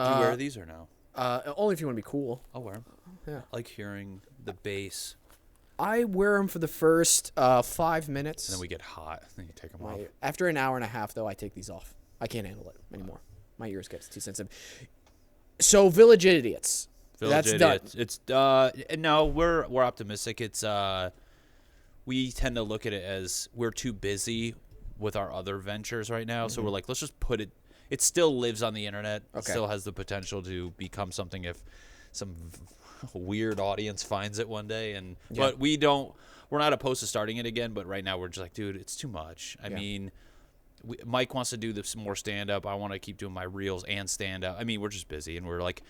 Do you wear these or no? Only if you want to be cool. I'll wear them. Yeah. I like hearing the bass. I wear them for the first 5 minutes. And then we get hot. Then you take them off. After an hour and a half, though, I take these off. I can't handle it anymore. My ears get too sensitive. So, Village Idiots. That's Idiots. done. It's no, we're optimistic. It's we tend to look at it as we're too busy with our other ventures right now. So we're like, let's just put it. It still lives on the internet. Okay. It still has the potential to become something if some weird audience finds it one day. But we're not opposed to starting it again. But right now we're just like, dude, it's too much. I mean, Mike wants to do some more stand-up. I want to keep doing my reels and stand-up. I mean, we're just busy, and we're like,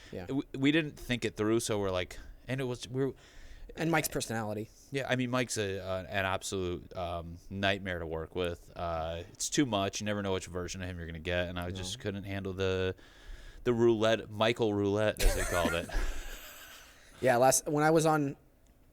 we didn't think it through, so we're like, and Mike's personality. Yeah, I mean, Mike's an absolute nightmare to work with. It's too much. You never know which version of him you're gonna get, and I just couldn't handle the roulette, Michael roulette, as they called it. Yeah, when I was on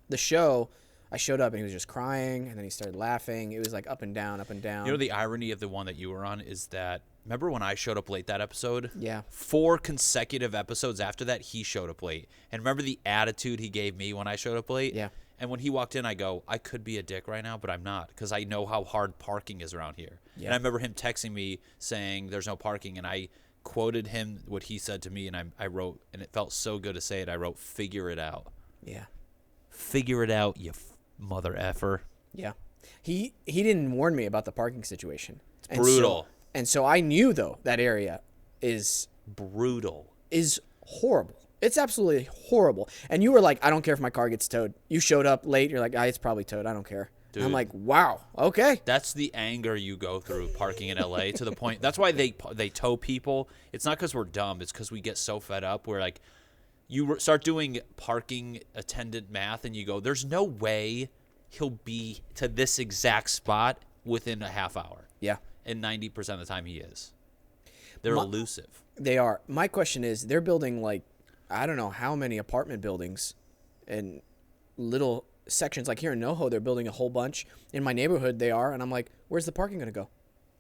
the show, I showed up and he was just crying, and then he started laughing. It was like up and down, up and down. You know, the irony of the one that you were on is that, remember when I showed up late that episode? Yeah. 4 consecutive episodes after that, he showed up late. And remember the attitude he gave me when I showed up late? Yeah. And when he walked in, I go, I could be a dick right now, but I'm not, because I know how hard parking is around here. Yeah. And I remember him texting me saying there's no parking, and I quoted him what he said to me, and I wrote, and it felt so good to say it, I wrote, figure it out. Yeah. Figure it out, you mother effer. Yeah. He didn't warn me about the parking situation. It's brutal. And so I knew, though, that area is brutal. Is horrible. It's absolutely horrible. And you were like, I don't care if my car gets towed. You showed up late. You're like, it's probably towed. I don't care. Dude, I'm like, wow, okay. That's the anger you go through parking in LA to the point. That's why they tow people. It's not because we're dumb. It's because we get so fed up. We're like, you start doing parking attendant math, and you go, there's no way he'll be to this exact spot within a half hour. Yeah. And 90% of the time he is. They're elusive. They are. My question is, they're building like, I don't know how many apartment buildings and little sections. Like here in NoHo, they're building a whole bunch. In my neighborhood, they are. And I'm like, where's the parking going to go?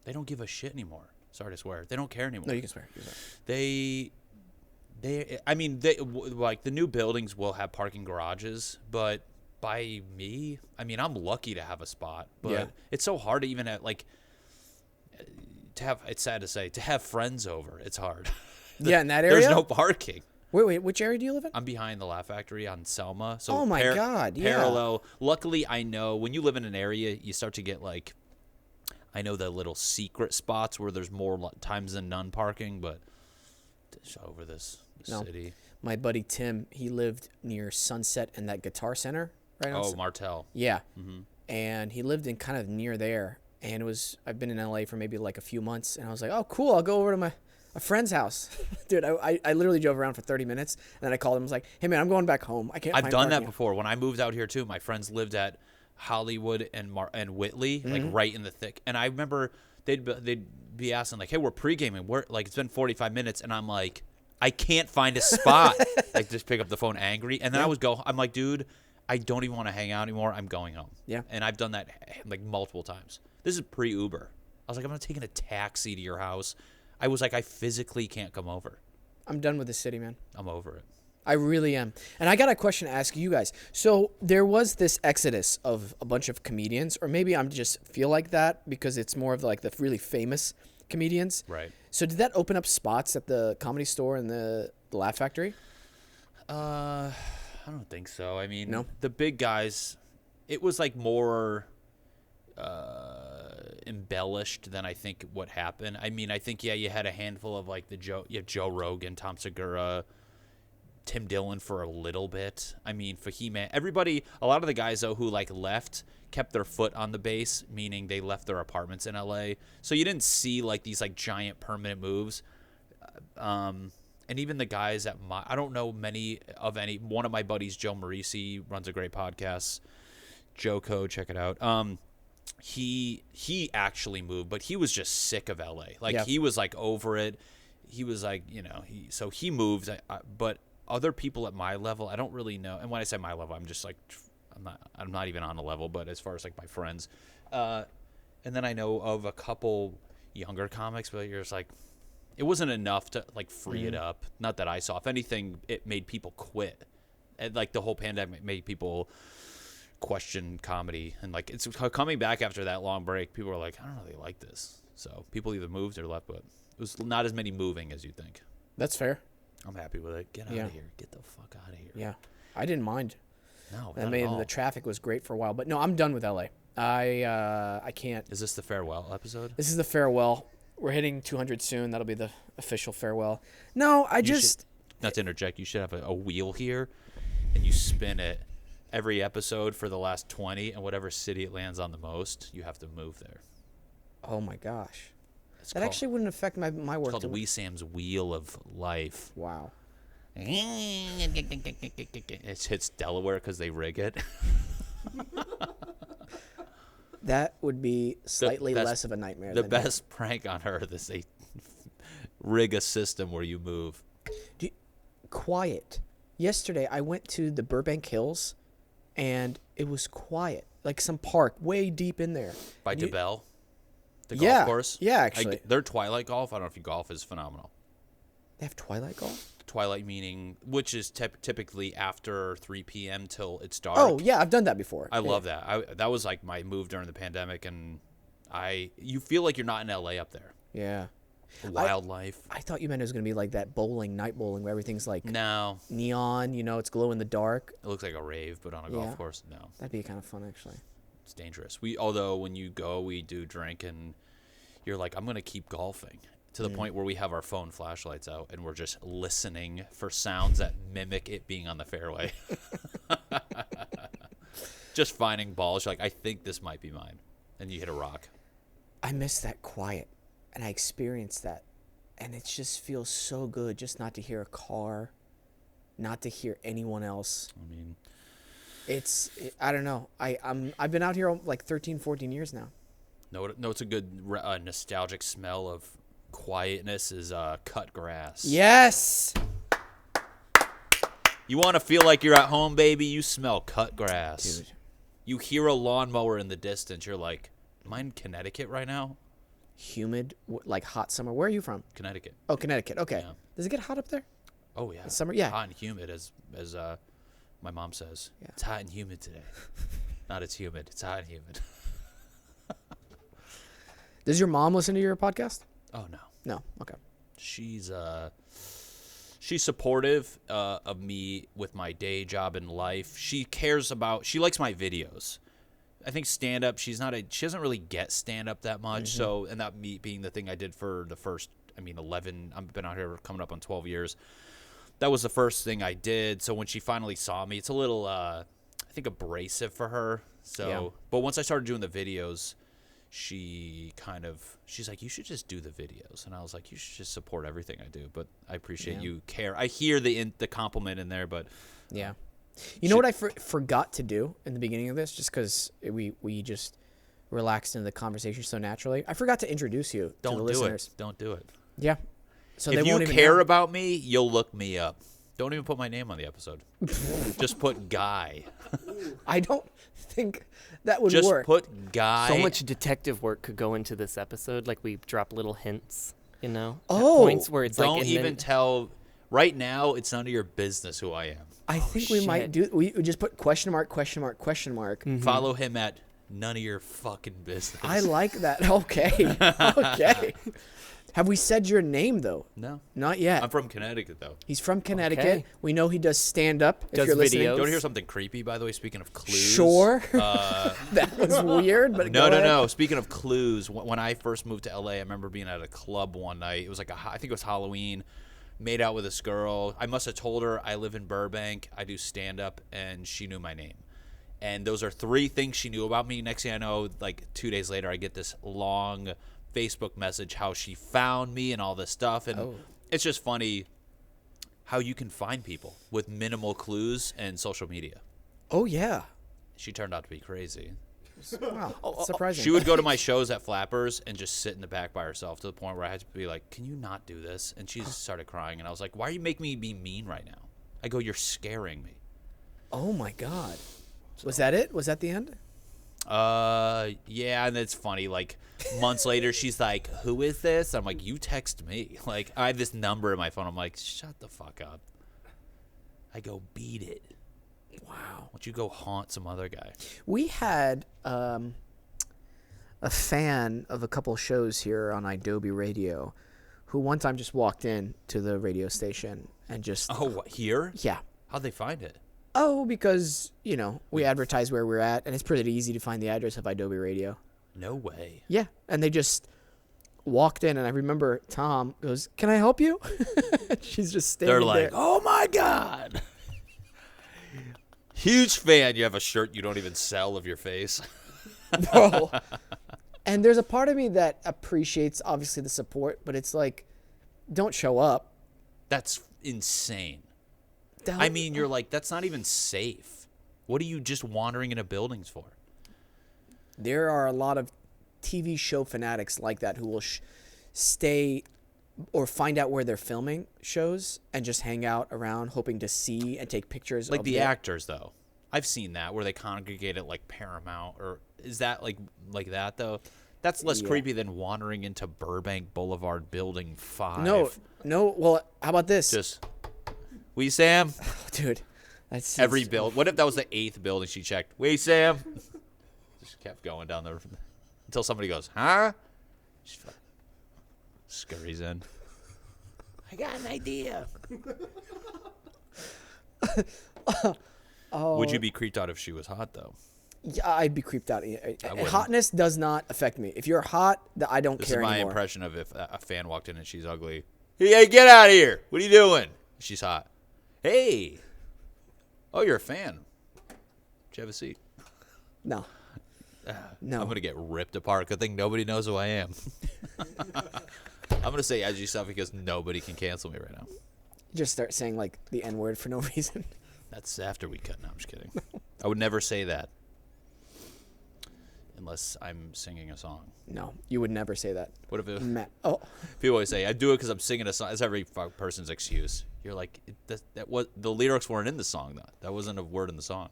They don't give a shit anymore. Sorry to swear. They don't care anymore. No, you can swear. Like the new buildings will have parking garages, but by me, I mean, I'm lucky to have a spot, but it's so hard to even have, like, it's sad to say, to have friends over, it's hard. Yeah, in that area? There's no parking. Wait, which area do you live in? I'm behind the Laugh Factory on Selma. So oh my God, parallel. Luckily, I know when you live in an area, you start to get like, I know the little secret spots where there's more times than none parking, but it's over this city. My buddy Tim, he lived near Sunset and that Guitar Center, right? Martell. Yeah, and he lived in kind of near there. And I've been in LA for maybe like a few months, and I was like, oh, cool, I'll go over to a friend's house. Dude, I literally drove around for 30 minutes, and then I called him. I was like, hey, man, I'm going back home. I've done that before. When I moved out here, too, my friends lived at Hollywood and Whitley, like right in the thick. And I remember they'd be asking, like, hey, we're pre-gaming. It's been 45 minutes, and I'm like, I can't find a spot. Like, just pick up the phone angry. And then I'm like, dude, I don't even want to hang out anymore. I'm going home. Yeah. And I've done that, like, multiple times. This is pre-Uber. I was like, I'm not taking a taxi to your house. I was like, I physically can't come over. I'm done with this city, man. I'm over it. I really am. And I got a question to ask you guys. So there was this exodus of a bunch of comedians, or maybe I'm just feel like that because it's more of like the really famous comedians. Right. So did that open up spots at the Comedy Store and the Laugh Factory? I don't think so. I mean, no? The big guys, it was like more embellished than I think what happened. I mean, I think, you had a handful of like you have Joe Rogan, Tom Segura, Tim Dillon for a little bit. I mean, Fahim, everybody, a lot of the guys though who like left kept their foot on the base, meaning they left their apartments in LA. So you didn't see like these like giant permanent moves. And even the guys at I don't know many of any. One of my buddies, Joe Marisi, runs a great podcast. Joko, check it out. He actually moved, but he was just sick of LA. Like he was like over it. He was like, so he moved. But other people at my level, I don't really know. And when I say my level, I'm just like, I'm not even on a level. But as far as like my friends, and then I know of a couple younger comics, but you're just like, It wasn't enough to like free it up. Not that I saw. If anything, it made people quit. And like the whole pandemic made people question comedy, and like it's coming back after that long break. People were like, I don't really like this. So people either moved or left, but it was not as many moving as you think. That's fair. I'm happy with it. Get out of here. Get the fuck out of here. Yeah, I didn't mind. No, I mean, the traffic was great for a while, but no, I'm done with LA. I can't. Is this the farewell episode? This is the farewell. We're hitting 200 soon. That'll be the official farewell. No, Not to interject, you should have a wheel here, and you spin it every episode for the last 20, and whatever city it lands on the most, you have to move there. Oh my gosh. That actually wouldn't affect my work. It's called Wesam's Wheel of Life. Wow. It hits Delaware because they rig it. That would be slightly less of a nightmare. The best prank on Earth is they rig a system where you move. Quiet. Yesterday, I went to the Burbank Hills, and it was quiet. Like some park way deep in there. By DeBell? The golf course? Yeah, actually. Their Twilight Golf, I don't know if you golf, is phenomenal. They have Twilight Golf? Twilight meaning, which is typically after 3 p.m. till it's dark. Oh, yeah, I've done that before. I love that. That was like my move during the pandemic, and you feel like you're not in LA up there. Yeah. Wildlife. I thought you meant it was going to be like that night bowling, where everything's like neon, it's glow in the dark. It looks like a rave, but on a golf course, no. That'd be kind of fun, actually. It's dangerous. Although when you go, we do drink, and you're like, I'm going to keep golfing. To the point where we have our phone flashlights out, and we're just listening for sounds that mimic it being on the fairway. Just finding balls. You're like, I think this might be mine. And you hit a rock. I miss that quiet, and I experienced that. And it just feels so good just not to hear a car, not to hear anyone else. I mean, I don't know. I've been out here like 13, 14 years now. No, it's a good nostalgic smell of quietness is cut grass. Yes. You want to feel like you're at home, baby? You smell cut grass. Dude. You hear a lawnmower in the distance. You're like, am I in Connecticut right now? Humid, like hot summer. Where are you from? Connecticut. Oh, Connecticut. Okay. Yeah. Does it get hot up there? Oh yeah. In summer, yeah. Hot and humid, as my mom says. Yeah. It's hot and humid today. Not it's humid. It's hot and humid. Does your mom listen to your podcast? Oh no. No. Okay. She's supportive of me with my day job and life. She likes my videos. I think stand up, she doesn't really get stand up that much. Mm-hmm. So, and that me being the thing I did for the first, 11, I've been out here coming up on 12 years. That was the first thing I did. So when she finally saw me, it's a little, I think abrasive for her. So, yeah. But once I started doing the videos, she's like, you should just do the videos. And I was like, you should just support everything I do. But I appreciate you care. I hear the compliment in there, but yeah. You know what I forgot to do in the beginning of this, just because we just relaxed into the conversation so naturally. I forgot to introduce you to the listeners. Don't do it. Yeah. So if you care about me, you'll look me up. Don't even put my name on the episode. Just put Guy. I don't think that would Just work. put Guy. So much detective work could go into this episode. Like we drop little hints, Oh. at points where it's don't like. Even tell. Right now, it's none of your business who I am. I think we might do. We just put question mark, question mark, question mark. Mm-hmm. Follow him at none of your fucking business. I like that. Okay. Okay. Have we said your name though? No, not yet. I'm from Connecticut though. He's from Connecticut. Okay. We know he does stand up. If does you're listening, videos. Don't hear something creepy, by the way. Speaking of clues, sure. That was weird, but no. Speaking of clues, when I first moved to LA, I remember being at a club one night. It was like I think it was Halloween. Made out with this girl. I must have told her I live in Burbank. I do stand up, and she knew my name. And those are 3 things she knew about me. Next thing I know, like 2 days later, I get this long Facebook message how she found me and all this stuff. And it's just funny how you can find people with minimal clues and social media. Oh yeah. She turned out to be crazy. Wow, surprising. She would go to my shows at Flappers and just sit in the back by herself to the point where I had to be like, can you not do this? And she started crying. And I was like, why are you making me be mean right now? I go, you're scaring me. Oh, my God. Was that it? Was that the end? Yeah, and it's funny. Like months later, she's like, "Who is this?" I'm like, "You text me." Like I have this number in my phone. I'm like, "Shut the fuck up." I go, "Beat it." Wow. Why don't you go haunt some other guy? We had a fan of a couple shows here on Adobe Radio, who one time just walked in to the radio station and just What, here? yeah. How'd they find it? Oh, because, we advertise where we're at, and it's pretty easy to find the address of Adobe Radio. No way. Yeah, and they just walked in, and I remember Tom goes, "Can I help you?" She's just standing They're like, there. "Oh my god." Huge fan. You have a shirt you don't even sell of your face. Bro. And there's a part of me that appreciates, obviously, the support, but it's like, don't show up. That's insane. Don't- I mean, you're like, that's not even safe. What are you just wandering into buildings for? There are a lot of TV show fanatics like that who will stay or find out where they're filming shows and just hang out around hoping to see and take pictures. Like of the actors, though. I've seen that where they congregate at like Paramount, or is that like that though? That's less Yeah. creepy than wandering into Burbank Boulevard Building 5. No. Well, how about this? Just, we Sam? Dude, that's Every build. What if that was the 8th building she checked? We Sam? Just kept going down there until somebody goes, "Huh?" She scurries in. I got an idea. Would you be creeped out if she was hot, though? Yeah, I'd be creeped out. wouldn't. Hotness does not affect me. If you're hot, I don't This care is my anymore. impression of if a fan walked in and she's ugly. Hey, get out of here. What are you doing? She's hot. Hey. Oh, you're a fan. Did you have a seat? No. No. I'm going to get ripped apart. Good thing nobody knows who I am. I'm going to say edgy stuff because nobody can cancel me right now. Just start saying like the N-word for no reason. That's after we cut. No, I'm just kidding. I would never say that unless I'm singing a song. No, you would never say that. What if it, Oh, people always say, I do it because I'm singing a song. That's every person's excuse. You're like, that was, the lyrics weren't in the song, though. That wasn't a word in the song.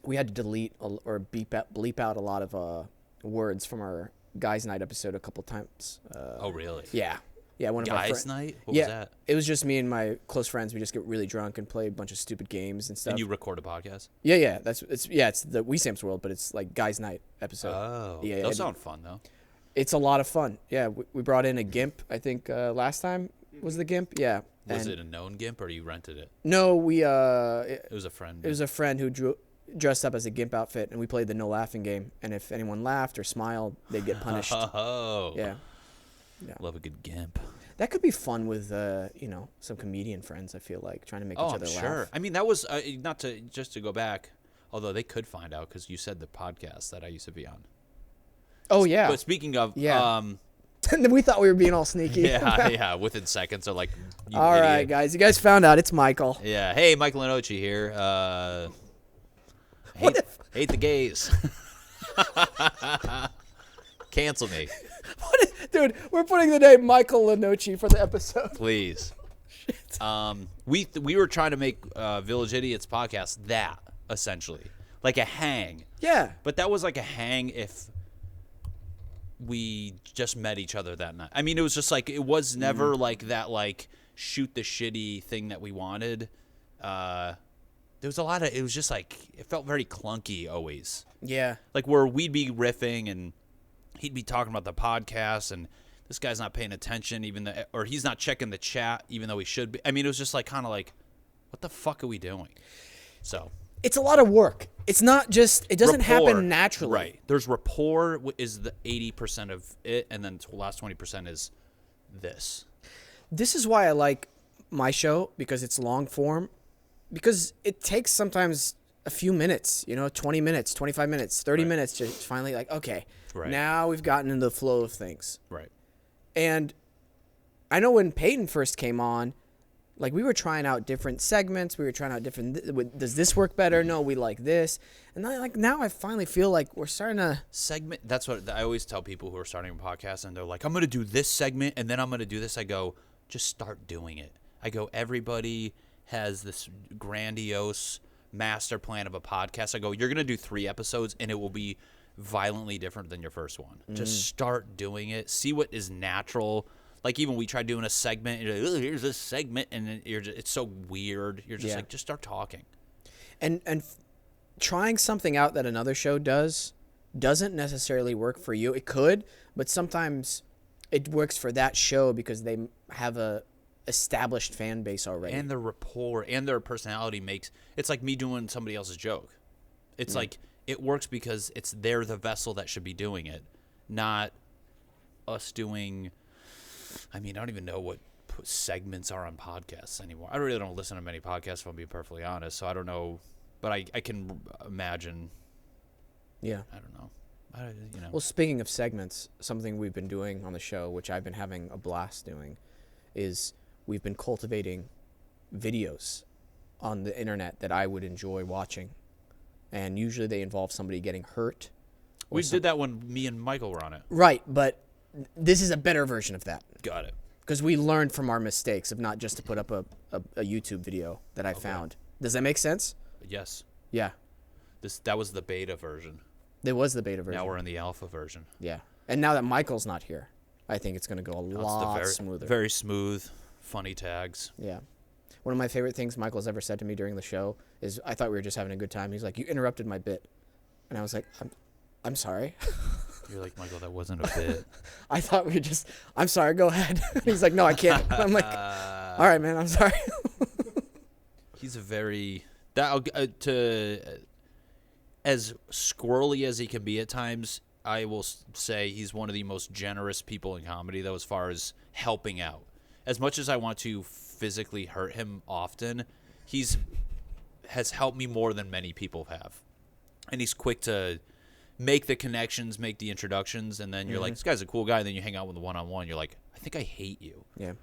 we had to delete or bleep out a lot of words from our Guys Night episode a couple times. Oh, really? Yeah. Yeah, one of our Guys friends. Night? What Yeah, was that? it was just me and my close friends. We just get really drunk and play a bunch of stupid games and stuff. And you record a podcast? Yeah. It's the Wesam's World, but it's like Guys Night episode. Oh. Yeah, Those sound fun, though. It's a lot of fun. Yeah, we brought in a GIMP. I think last time was the GIMP. Yeah. Was it a known GIMP or you rented it? No, we It was a friend. it was a friend who dressed up as a GIMP outfit, and we played the no laughing game. And if anyone laughed or smiled, they'd get punished. Oh. Yeah. Love a good GIMP. That could be fun with some comedian friends. I feel like trying to make each I'm other sure. laugh. I mean, that was not to just to go back, although they could find out because you said the podcast that I used to be on. Oh yeah. But speaking of, Yeah. We thought we were being all sneaky. yeah, within seconds, they're like, you All right, idiot. guys. You guys found out it's Michael. Yeah. Hey, Michael Len here. Hate the gays. Cancel me, Dude, we're putting the name Michael Lenoci for the episode. please. We were trying to make Village Idiots podcast that essentially like a hang. Yeah. But that was like a hang if we just met each other that night. I mean, it was just like, it was never like that, like, shoot the shitty thing that we wanted. There was a lot of, it was just like, it felt very clunky always. Yeah. Like where we'd be riffing and he'd be talking about the podcast and this guy's not paying attention or he's not checking the chat even though he should be. I mean, it was just like, kind of like, what the fuck are we doing? So. It's a lot of work. It's not just, it doesn't Rapport, happen naturally. Right. There's rapport is the 80% of it, and then the last 20% is this. This is why I like my show, because it's long form, because it takes sometimes a few minutes, 20 minutes, 25 minutes, 30 Right. minutes to finally like, okay, Right. now we've gotten into the flow of things. Right. And I know when Peyton first came on, like we were trying out different segments. We were trying out different, does this work better? No, we like this. And now I finally feel like we're starting to. Segment, that's what I always tell people who are starting a podcast, and they're like, I'm going to do this segment, and then I'm going to do this. I go, just start doing it. I go, everybody has this grandiose master plan of a podcast. I go, you're going to do 3 episodes, and it will be violently different than your first one. Just start doing it. See what is natural. Like, even we tried doing a segment, and you're like, oh, here's this segment, and then it's so weird. You're just like, just start talking. And trying something out that another show doesn't necessarily work for you. It could, but sometimes it works for that show because they have a established fan base already. And their rapport and their personality it's like me doing somebody else's joke. It's like, it works because they're the vessel that should be doing it, not us doing. I mean, I don't even know what segments are on podcasts anymore. I really don't listen to many podcasts, if I'm being perfectly honest, so I don't know. But I can imagine. Yeah. I don't know. Well, speaking of segments, something we've been doing on the show, which I've been having a blast doing, is we've been cultivating videos on the internet that I would enjoy watching. And usually they involve somebody getting hurt. We did that when me and Michael were on it. Right, but this is a better version of that. Got it. Because we learned from our mistakes of not just to put up a YouTube video that I found. Does that make sense? Yes. Yeah. That was the beta version. There was the beta version. Now we're in the alpha version. Yeah. And now that Michael's not here, I think it's going to go a lot smoother. Very smooth, funny tags. Yeah. One of my favorite things Michael's ever said to me during the show is, I thought we were just having a good time. He's like, you interrupted my bit. And I was like, I'm sorry. You're like, Michael, that wasn't a bit. I thought we were just, I'm sorry, go ahead. He's like, no, I can't. I'm like, all right, man, I'm sorry. He's a very, as squirrely as he can be at times, I will say he's one of the most generous people in comedy, though, as far as helping out. As much as I want to physically hurt him often, has helped me more than many people have. And he's quick to make the connections, make the introductions, and then you're like, this guy's a cool guy, and then you hang out with the one-on-one, you're like, I think I hate you. Yeah.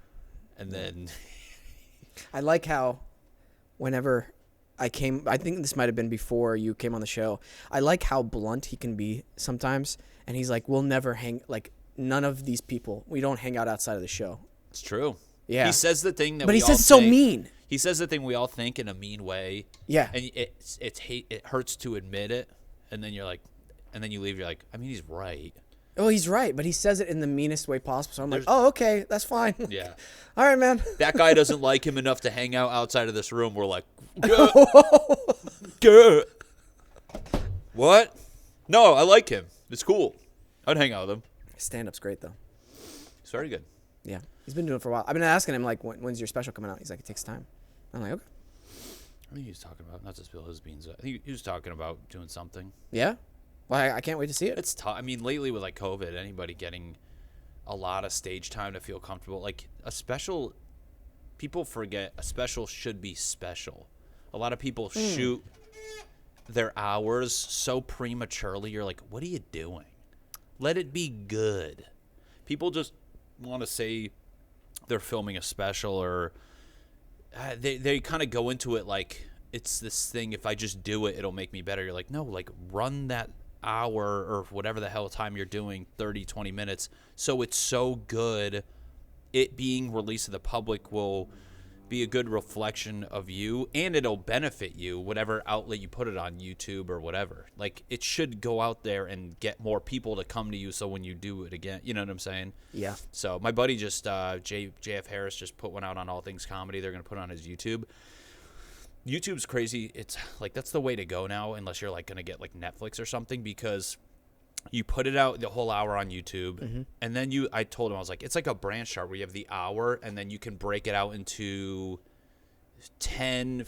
And then I like how whenever I think this might have been before you came on the show, I like how blunt he can be sometimes, and he's like, we'll never none of these people, we don't hang out outside of the show. It's true. Yeah. He says the thing that but we he all says it so think. mean. He says the thing we all think in a mean way. Yeah. And it hurts to admit it, and then you're like, and then you leave, you're like, I mean, he's right. Oh, he's right, but he says it in the meanest way possible. So I'm like, oh, okay, that's fine. Yeah. All right, man. That guy doesn't like him enough to hang out outside of this room. We're like, good. What? No, I like him. It's cool. I'd hang out with him. Stand-up's great, though. It's very good. Yeah. He's been doing it for a while. I've been asking him, like, when's your special coming out? He's like, it takes time. I'm like, okay. I think he was talking about, not to spill his beans, I think he was talking about doing something. Yeah? Well, I can't wait to see it. It's tough. I mean, lately with, like, COVID, anybody getting a lot of stage time to feel comfortable. Like, a special, people forget a special should be special. A lot of people shoot their hours so prematurely. You're like, what are you doing? Let it be good. People just want to say they're filming a special, or they kind of go into it like it's this thing, if I just do it, it'll make me better. You're like, no, like, run that hour or whatever the hell time you're doing, 30, 20 minutes, so it's so good, it being released to the public will be a good reflection of you, and it'll benefit you, whatever outlet you put it on, YouTube or whatever. Like, it should go out there and get more people to come to you, so when you do it again, you know what I'm saying? Yeah. So my buddy just, JF Harris, just put one out on All Things Comedy. They're going to put it on his YouTube. YouTube's crazy. It's like, that's the way to go now, unless you're like going to get like Netflix or something, because you put it out the whole hour on YouTube, and then I told him, I was like, it's like a branch chart where you have the hour, and then you can break it out into 10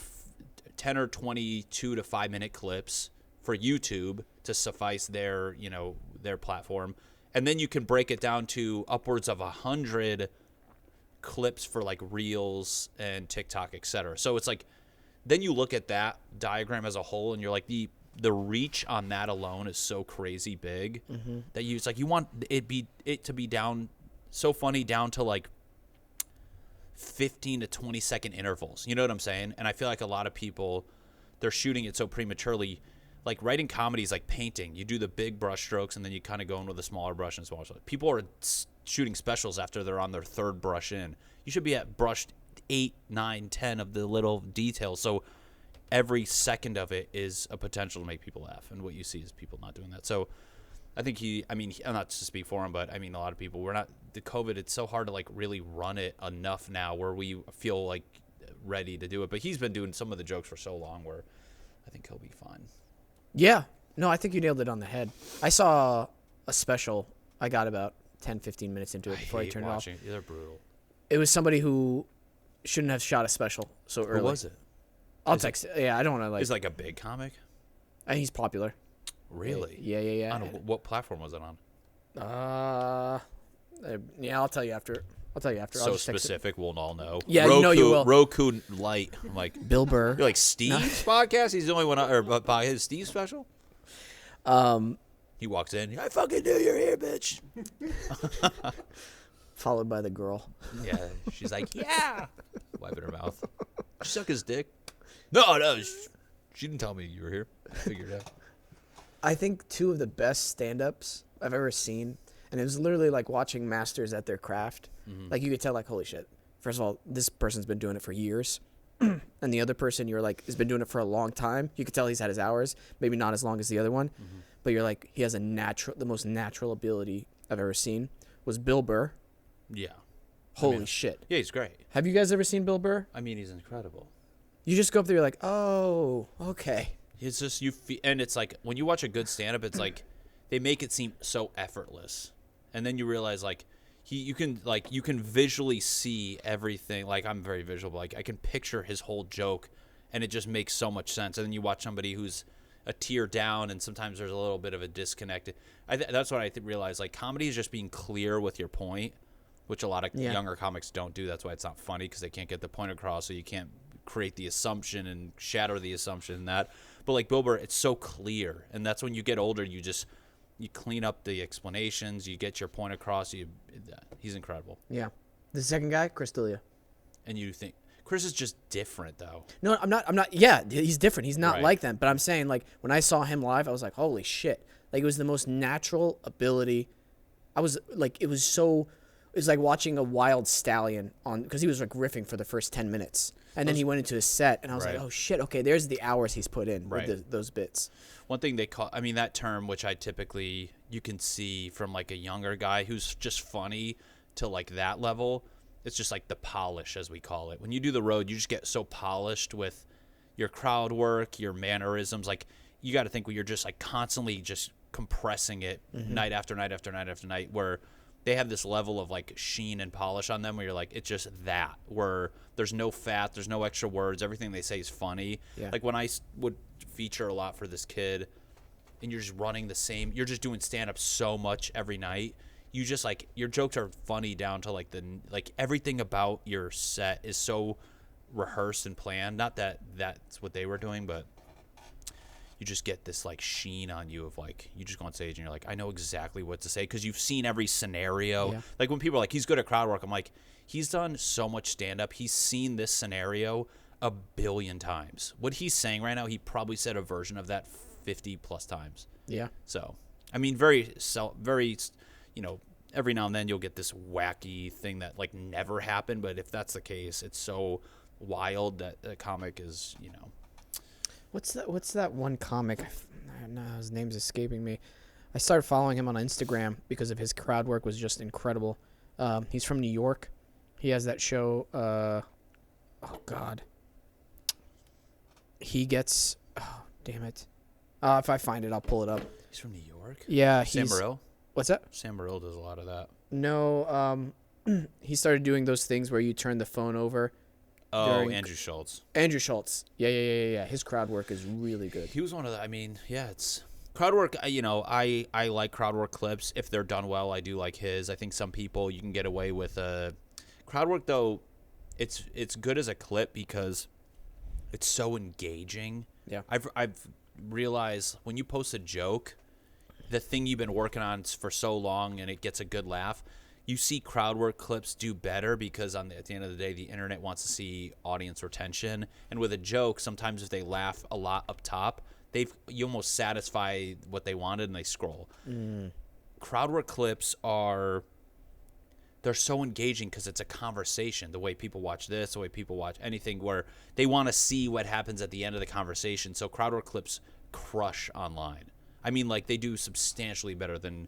or 22 to 5 minute clips for YouTube to suffice their platform. And then you can break it down to upwards of 100 clips for like Reels and TikTok, etc. So it's like, then you look at that diagram as a whole, and you're like, the reach on that alone is so crazy big that it's like, you want it to be down so funny down to like 15 to 20 second intervals. You know what I'm saying? And I feel like a lot of people, they're shooting it so prematurely. Like, writing comedy is like painting. You do the big brush strokes, and then you kind of go in with a smaller brush and smaller. People are shooting specials after they're on their third brush in. You should be at brushed 8, 9, 10 of the little details. So every second of it is a potential to make people laugh, and what you see is people not doing that. So I think I'm not to speak for him, but I mean, a lot of people, the COVID, it's so hard to like really run it enough now where we feel like ready to do it. But he's been doing some of the jokes for so long where I think he'll be fine. Yeah. No, I think you nailed it on the head. I saw a special. I got about 10, 15 minutes into it before I turned it off. They're brutal. It was somebody who shouldn't have shot a special so early. Who was it? I'll text it. Yeah, I don't want to Is like a big comic? And he's popular. Really? Yeah. I don't know. What platform was it on? Yeah, I'll tell you after. I'll just text specific, we'll all know. Yeah, Roku, you know you will. Roku Light. I'm like, Bill Burr. you're like Steve's podcast? He's the only one, or by his Steve special? He walks in. I fucking knew you're here, bitch. Followed by the girl. Yeah, she's like, yeah. Wiping her mouth. She suck his dick. No, she didn't tell me you were here. I figured it out. I think two of the best stand-ups I've ever seen, and it was literally like watching masters at their craft. Mm-hmm. Like you could tell, like, holy shit. First of all, this person's been doing it for years. And the other person, you're like, has been doing it for a long time. You could tell he's had his hours, maybe not as long as the other one, but you're like, he has the most natural ability I've ever seen. Was Bill Burr. Yeah. Holy shit. Yeah, he's great. Have you guys ever seen Bill Burr? I mean, he's incredible. You just go up there, you're like, oh, okay. It's just and it's like when you watch a good stand-up, it's like they make it seem so effortless, and then you realize like you can visually see everything. Like I'm very visual, but like I can picture his whole joke, and it just makes so much sense. And then you watch somebody who's a tier down, and sometimes there's a little bit of a disconnect. That's what I realize. Like comedy is just being clear with your point, which a lot of younger comics don't do. That's why it's not funny, because they can't get the point across, so you can't create the assumption and shatter the assumption in that. But like Bill Burr, it's so clear, and that's when you get older, you clean up the explanations, you get your point across. He's incredible. Yeah. The second guy, Chris D'Elia. And you think Chris is just different, though. No, I'm not. Yeah, he's different. He's not like them. But I'm saying, like, when I saw him live, I was like, holy shit. Like, it was the most natural ability. I was like, it was like watching a wild stallion because he was like riffing for the first 10 minutes. And then he went into his set, and I was like, oh, shit, okay, there's the hours he's put in with those bits. One thing that term, which you can see from like a younger guy who's just funny to like that level, it's just like the polish, as we call it. When you do the road, you just get so polished with your crowd work, your mannerisms. Like, you got to think when you're just like constantly just compressing it night after night after night after night, where they have this level of like sheen and polish on them where you're like, it's just that, where there's no fat, there's no extra words, everything they say is funny. Yeah. Like when I would feature a lot for this kid, and you're just running you're just doing stand-up so much every night, you just like, your jokes are funny down to like everything about your set is so rehearsed and planned. Not that that's what they were doing, but you just get this like sheen on you of like, you just go on stage and you're like, I know exactly what to say, because you've seen every scenario. Yeah. Like when people are like, he's good at crowd work, I'm like, he's done so much stand-up, he's seen this scenario a billion times. What he's saying right now, he probably said a version of that 50 plus times. Yeah. So I mean, very every now and then you'll get this wacky thing that like never happened, but if that's the case, it's so wild that a comic is, What's that one comic? No, his name's escaping me. I started following him on Instagram because of his crowd work was just incredible. He's from New York. He has that show. Oh God. He gets. Oh damn it. If I find it, I'll pull it up. He's from New York. Yeah. Sam Burrell. What's that? Sam Burrell does a lot of that. No. He started doing those things where you turn the phone over. Oh, Andrew Schultz. Andrew Schultz. Yeah. His crowd work is really good. He was one of the, it's crowd work. I like crowd work clips. If they're done well, I do like his. I think some people, you can get away with crowd work, though. It's good as a clip because it's so engaging. Yeah. I've realized when you post a joke, the thing you've been working on for so long and it gets a good laugh, you see crowd work clips do better because at the end of the day, the internet wants to see audience retention. And with a joke, sometimes if they laugh a lot up top, you almost satisfy what they wanted and they scroll. Crowd work clips they're so engaging because it's a conversation. The way people watch this, the way people watch anything, where they want to see what happens at the end of the conversation. So crowd work clips crush online. I mean, like, they do substantially better than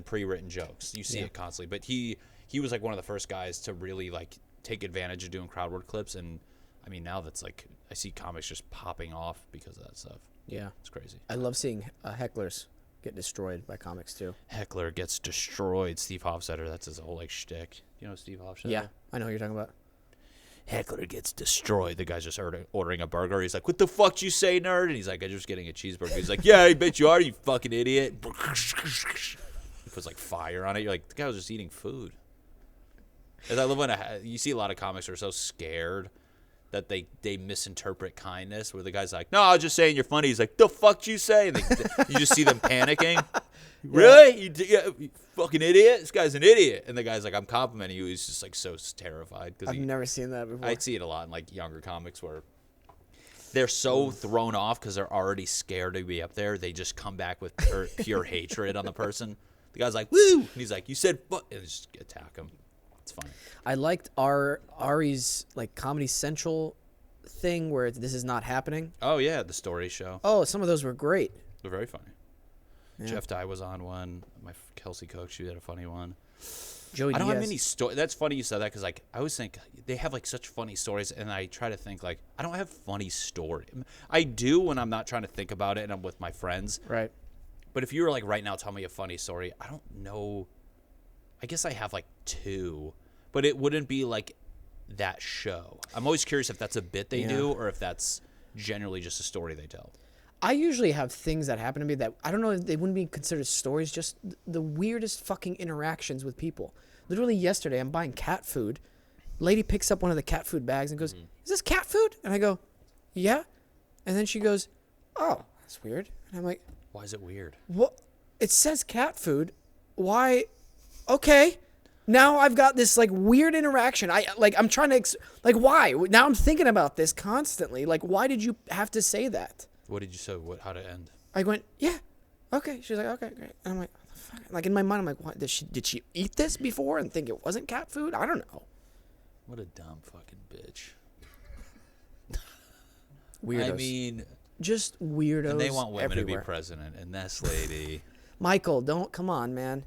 pre-written jokes. You see it constantly. But he was like one of the first guys to really like take advantage of doing crowd work clips. And I mean, now that's like, I see comics just popping off because of that stuff. Yeah. It's crazy. I love seeing hecklers get destroyed by comics too. Heckler gets destroyed. Steve Hofstetter, that's his whole like shtick. You know Steve Hofstetter? Yeah, I know what you're talking about. Heckler gets destroyed. The guy's just ordering a burger. He's like, "What the fuck did you say, nerd?" And he's like, "I'm just getting a cheeseburger." He's like, "Yeah, I bet you are, you fucking idiot." He puts like fire on it. You're like, the guy was just eating food. As I love when you see a lot of comics who are so scared that they misinterpret kindness, where the guy's like, "No, I was just saying you're funny." He's like, "The fuck you say?" And you just see them panicking. Really? You fucking idiot? This guy's an idiot. And the guy's like, "I'm complimenting you." He's just like so terrified. I've never seen that before. I see it a lot in like younger comics where they're so thrown off because they're already scared to be up there. They just come back with pure hatred on the person. The guy's like, "Woo!" And he's like, "You said fuck," and just attack him. It's funny. I liked Ari's like Comedy Central thing where this is not happening. Oh yeah, the story show. Oh, some of those were great. They're very funny. Yeah. Jeff Dye was on one. My Kelsey Cook, she had a funny one. Joey I don't have Diaz. many stories. That's funny you said that because like I always think they have like such funny stories, and I try to think like I don't have funny story. I do when I'm not trying to think about it and I'm with my friends. Right. But if you were like right now, tell me a funny story. I don't know. I guess I have like two, but it wouldn't be like that show. I'm always curious if that's a bit they do or if that's generally just a story they tell. I usually have things that happen to me that I don't know if they wouldn't be considered stories, just the weirdest fucking interactions with people. Literally yesterday, I'm buying cat food. Lady picks up one of the cat food bags and goes, "Is this cat food?" And I go, "Yeah." And then she goes, "Oh, that's weird." And I'm like, Why is it weird? "What? It says cat food. Why? Okay." Now I've got this like weird interaction. I'm trying to why? Now I'm thinking about this constantly. Like, why did you have to say that? What did you say? How did it end? I went, "Yeah, okay." She's like, "Okay, great." And I'm like, "What the fuck?" Like in my mind, I'm like, "What? Did she eat this before and think it wasn't cat food? I don't know." What a dumb fucking bitch. Weirdos. I mean, just weirdos. and they want women everywhere. to be president, and this lady. Michael, come on, man.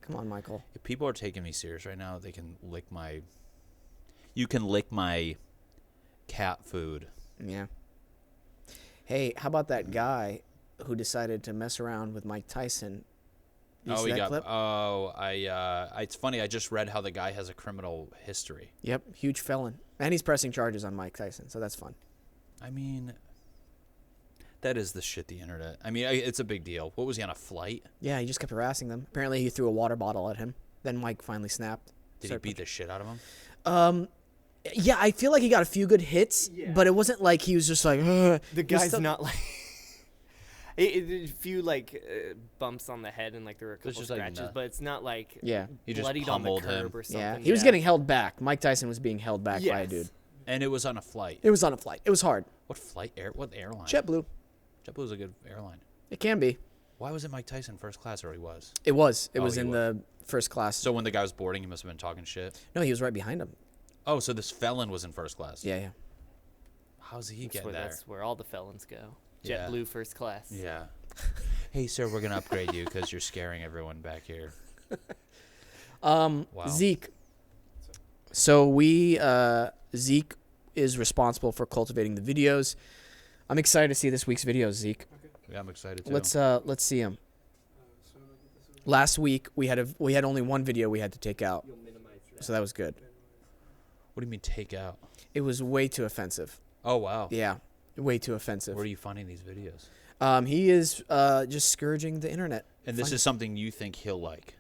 Come on, Michael. If people are taking me serious right now, they can lick my. You can lick my cat food. Yeah. Hey, how about that guy who decided to mess around with Mike Tyson? You see that clip? It's funny. I just read how the guy has a criminal history. Yep, huge felon. And he's pressing charges on Mike Tyson, so that's fun. I mean, that is the shit, the internet. I mean, it's a big deal. What was he on a flight? Yeah, he just kept harassing them. Apparently, he threw a water bottle at him. Then Mike finally snapped. Did he beat the shit out of him? Yeah, I feel like he got a few good hits, but it wasn't like he was just like, "Ugh." The guy's not like a few like bumps on the head and like there were a couple just, like, scratches, but it's not like He just bloodied on the pummeled curb him. or something. Yeah, he was getting held back. Mike Tyson was being held back by a Yes. dude. And it was on a flight. It was on a flight. It was hard. What flight? What airline? JetBlue. JetBlue's a good airline. It can be. Why was it Mike Tyson first class, or he was? It was. It Oh, was he in was. the first class. So when the guy was boarding, he must have been talking shit. No, he was right behind him. Oh, so this felon was in first class. Yeah, yeah. How's he getting there? That's where all the felons go. Yeah. JetBlue first class. Yeah. Hey, sir, we're gonna upgrade you because you're scaring everyone back here. Wow. Zeke. So Zeke is responsible for cultivating the videos. I'm excited to see this week's videos, Zeke. Yeah, I'm excited too. Let's see them. Last week we had only one video we had to take out, so that was good. What do you mean take out? It was way too offensive. Oh wow. Yeah, way too offensive. Where are you finding these videos? He is just scourging the internet. And this is something you think he'll like.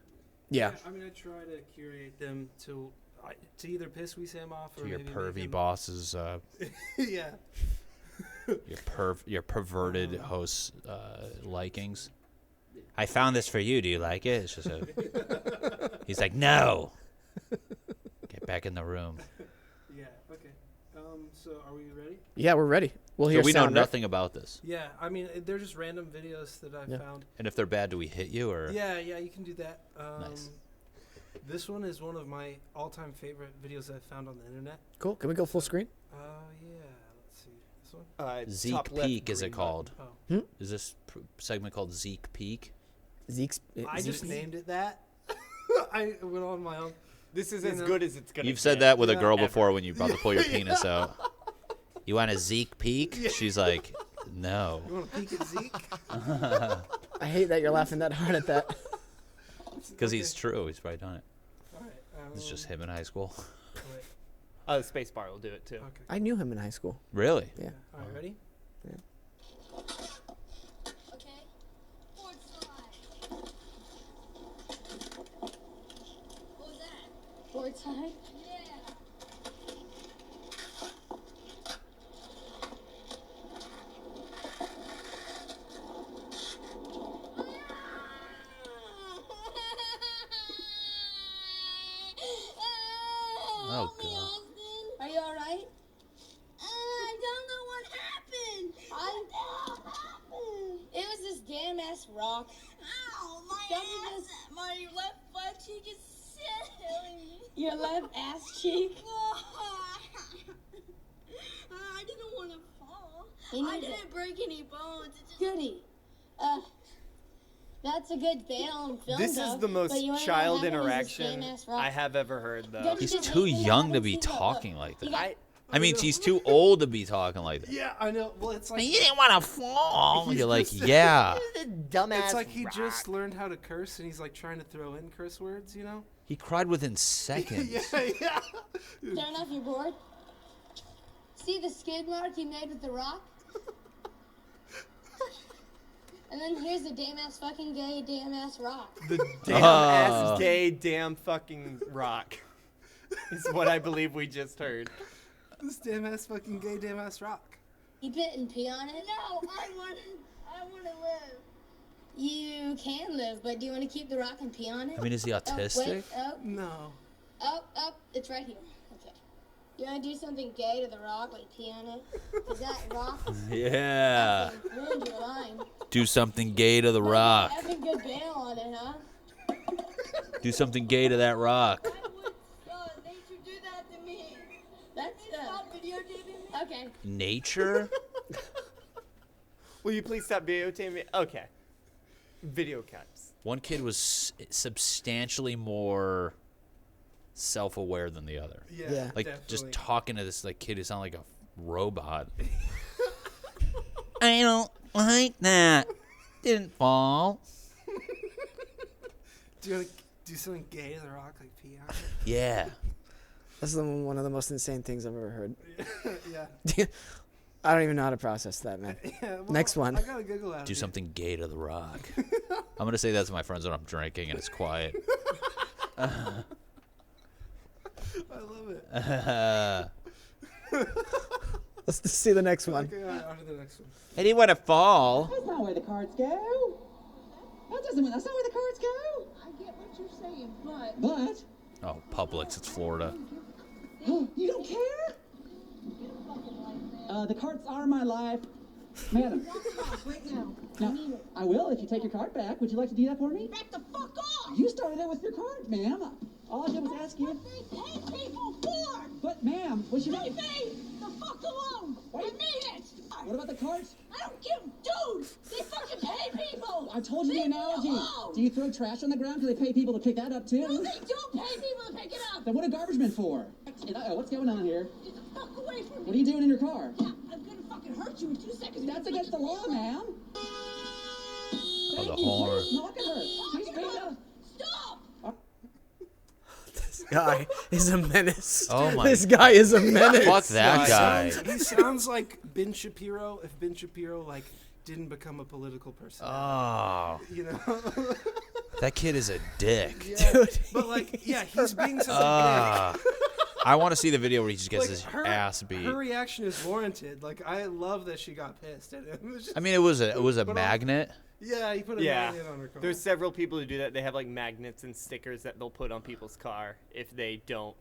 Yeah. I mean, I try to curate them to either piss Wesam off or To your maybe pervy make him- boss's Yeah. your perverted host's likings. I found this for you. Do you like it? It's just He's like, no. Get back in the room. Yeah. Okay. So are we ready? Yeah, we're ready. We'll So hear we know sound, right? nothing about this. Yeah. I mean, they're just random videos that I Yeah. found. And if they're bad, do we hit you or? Yeah. Yeah. You can do that. Nice. This one is one of my all-time favorite videos I've found on the internet. Cool. Can we go full screen? Yeah. Let's see. This one? Zeke top left Peak is it green called? Oh. Is this segment called Zeke Peak? Zeke's. I just named it that. I went on my own. This is You as know. good as it's gonna. You've said get. that with a Yeah. girl Ever. before when you about to pull your penis out. You want a Zeke Peak? She's like, no. You want to peek at Zeke? I hate that you're laughing that hard at that. Because he's true. He's probably done it. All right. It's just him in high school. Wait. The space bar will do it too. Okay. I knew him in high school. Really? Yeah. All right. Ready? Okay. Forward slide. What was that? Forward slide? Yeah. Oh, Help me, God. Austin. Are you all right? I don't know what happened. What the hell happened? It was this damn ass rock. Ow, my ass. My left butt cheek is killing me. Your left ass cheek? I didn't want to fall. I didn't break any bones. It just... Goody. That's a good bail on film. This is the most child interaction I have ever heard, though. He's too young to be talking like that. I mean, he's too old to be talking like that. Yeah, I know. Well, it's like You didn't want to fall. He's You're like, just- yeah. Dumbass. it's like he rock. just learned how to curse, and he's like trying to throw in curse words. You know? He cried within seconds. yeah. Turn off your board. See the skid mark you made with the rock? And then here's the damn ass fucking gay damn ass rock. The damn ass gay damn fucking rock. Is what I believe we just heard. This damn ass fucking gay damn ass rock. Keep it and pee on it? No, I want to live. You can live, but do you want to keep the rock and pee on it? I mean, is he Oh, autistic? wait, No. it's right here. Okay. You want to do something gay to the rock, like pee on it? Is that rock? Yeah. Ruined your line. Do something gay to the rock. Having good bail on it, huh? Do something gay to that rock. Why would nature do that to me? That's stop videotaping me. Okay. Nature? Will you please stop videotaping me? Okay. Video cuts. One kid was substantially more self-aware than the other. Yeah. Like definitely. just talking to this like kid who sounded like a robot. I don't like that. Didn't fall. Do you want to do something gay to the rock, like pee on Yeah. That's one of the most insane things I've ever heard. it? yeah. I don't even know how to process that, man. Yeah. Well, Next one. I gotta Google that. Do something gay to the rock. I'm gonna say that to my friends when I'm drinking and it's quiet. I love it. Let's just see the next one. Okay, on to the next one. I didn't want to fall. That's not where the cards go. That's not where the cards go. I get what you're saying, but But Oh, Publix, it's Florida. you don't care? The cards are my life. Madam. right now. Now, I will if you take your card back. Would you like to do that for me? Back the fuck off! You started it with your card, ma'am. All I did was ask you. They pay people for! But, ma'am, was you They not... pay the fuck alone! I Wait. mean it! What about the cards? I don't give, dude! They fucking pay people! I told you the Leave me analogy. alone. Do you throw trash on the ground because they pay people to pick that up, too? No, they don't pay people to pick it up! Then what are garbage men for? What's going on here? Get the fuck away from me! What are you doing in your car? Yeah, I'm gonna fucking hurt you in 2 seconds. That's against the law, ma'am. Oh, the Thank you. horn. Please knock at her. She's being a... Stop! This guy is a menace. Oh my- This guy is a menace. Fuck that guy. He sounds like Ben Shapiro if Ben Shapiro like didn't become a political person. Oh, You know? that kid is a dick. Dude. But like, yeah, he's being such a Ah. I want to see the video where he just dick. gets Like, his her, ass beat. her reaction is warranted. Like, I love that she got pissed at him. It was just, I mean, it was a But magnet. yeah, he put a Yeah. magnet on her car. There's several people who do that. They have like magnets and stickers that they'll put on people's car if they don't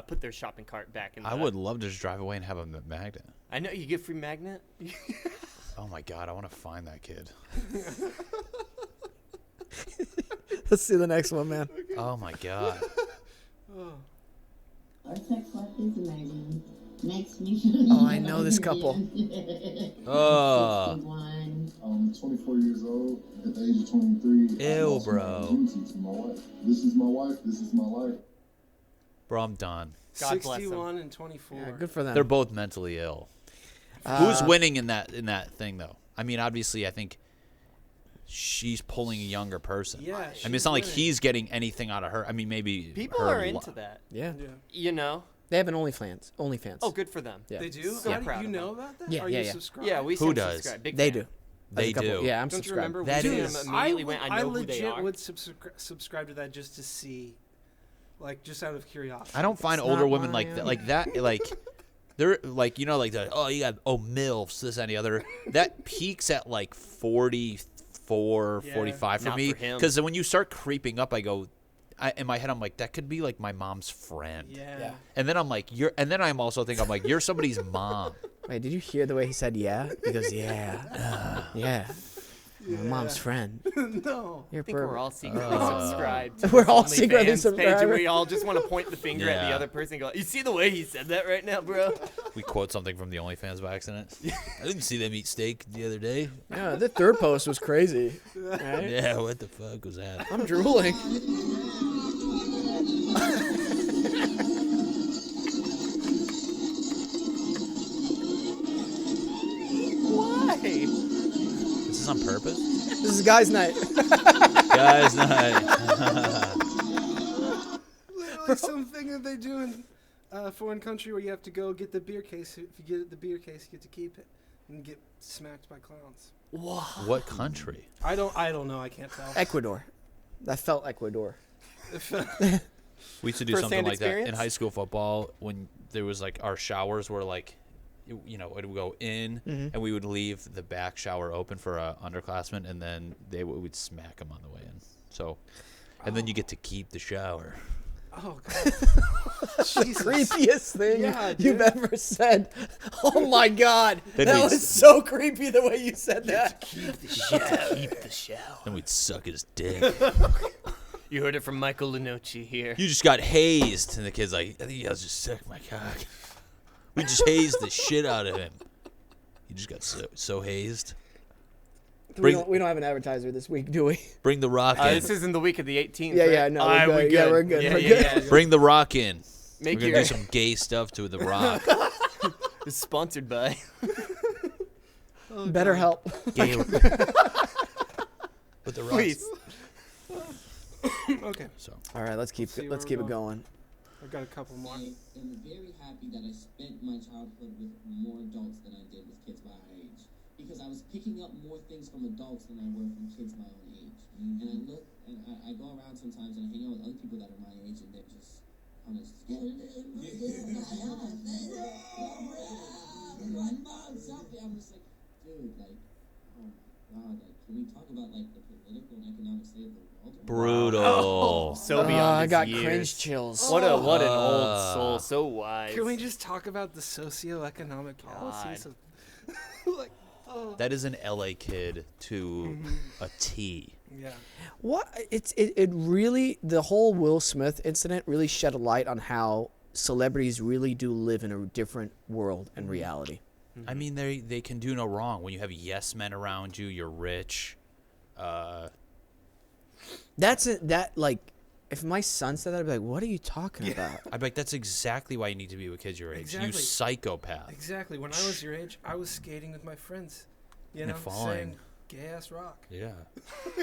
put their shopping cart back in the... I would love to just drive away and have a magnet. I know, you get free magnet. Oh my god, I want to find that kid. Let's see the next one, man. Oh my god. Oh, I know this couple. I'm 24 years old. At the age of 23, I Ew, lost my bro. virginity to my wife. This is my wife. This is my life. Bro, I'm done. God bless 61 and 24. Yeah, good for them. They're both mentally ill. Who's winning in that thing though? I mean, obviously, I think she's pulling a younger person. Yeah, I mean, it's she's not like winning. he's getting anything out of her. I mean, maybe People her are into that. Yeah. Yeah. You know? They have an OnlyFans. Oh, good for them. Yeah. They do? So How do proud you of know them. about that? Yeah, Are yeah, you yeah. subscribed? Yeah, we Who seem does? subscribed. Big They fan. do. They As a couple. do. Yeah, I'm Don't you subscribed. remember? That we is- did- Immediately went, I know who legit they are. would subscribe to that just to see, like, just out of curiosity. I don't find It's older not women mine. like that. Like they're like, you know, like the, oh, you got MILFs, this and the other. That peaks at like 44, Yeah. 45 for Not me. for him. Because when you start creeping up, I go, in my head, I'm like, that could be like my mom's friend. Yeah. And then I'm like, and then I'm also thinking, I'm like, you're somebody's mom. Wait, did you hear the way he said yeah? He goes, yeah. Yeah. My mom's friend. No. You're I think we're pervert. all secretly subscribed. to We're this all OnlyFans secretly page, subscribed. and we all just want to point the finger at the Yeah. other person and go, you see the way he said that right now, bro? We quote something from the OnlyFans by accident. I didn't see them eat steak the other day. Yeah, the third post was crazy. Right? Yeah, what the fuck was that? I'm drooling. Why? Is this on purpose? This is guys' night. Guys, night. Like something that they do in a foreign country where you have to go get the beer case. If you get the beer case, you get to keep it and get smacked by clowns. What country? I don't know. I can't tell. Ecuador. That felt Ecuador. We used to do something First-hand like that in experience? high school football when there was like our showers were like, you know, it would go in and we would leave the back shower open for a underclassman and then we'd smack them on the way in. So, and then you get to keep the shower. Oh God. Jesus. Creepiest thing Yeah, you've dude. ever said. Oh my God. Then That we- was so creepy the way you said that. Keep the shower. Then we'd suck his dick. You heard it from Michael Lenoci here. You just got hazed, and the kid's like, I think I was just sucking my cock. We just hazed the shit out of him. He just got so hazed. We don't have an advertiser this week, do we? Bring the rock in. This isn't the week of the 18th. Yeah, right? yeah, no, Alright, we're good. Yeah, we're good. Yeah, We're yeah, good. yeah. Bring the rock in. Make We're gonna your do some gay stuff to the rock. It's sponsored by. Better help. Gay. With the rock. Please. Okay. So All right, let's keep See it where we're going. I've got a couple more. I am very happy that I spent my childhood with more adults than I did with kids my own age. Because I was picking up more things from adults than I were from kids my own age. And I look, and I go around sometimes and I hang out with other people that are my age and they're just kind of I'm just like, dude, like, oh my God, like, can we talk about, like, the political and economic state of the world? brutal. So beyond I his got years. cringe chills. What an old soul, so wise. Can we just talk about the socioeconomic policies of like That is an LA kid to a T. yeah. What it really, the whole Will Smith incident really shed a light on how celebrities really do live in a different world and reality. I mean, they can do no wrong. When you have yes men around you, you're rich. That's it. That, like, if my son said that, I'd be like, "What are you talking about?" I'd be like, that's exactly why you need to be with kids your age. You Exactly. psychopath. Exactly. When I was your age, I was skating with my friends. You know, falling. saying gay ass rock. Yeah.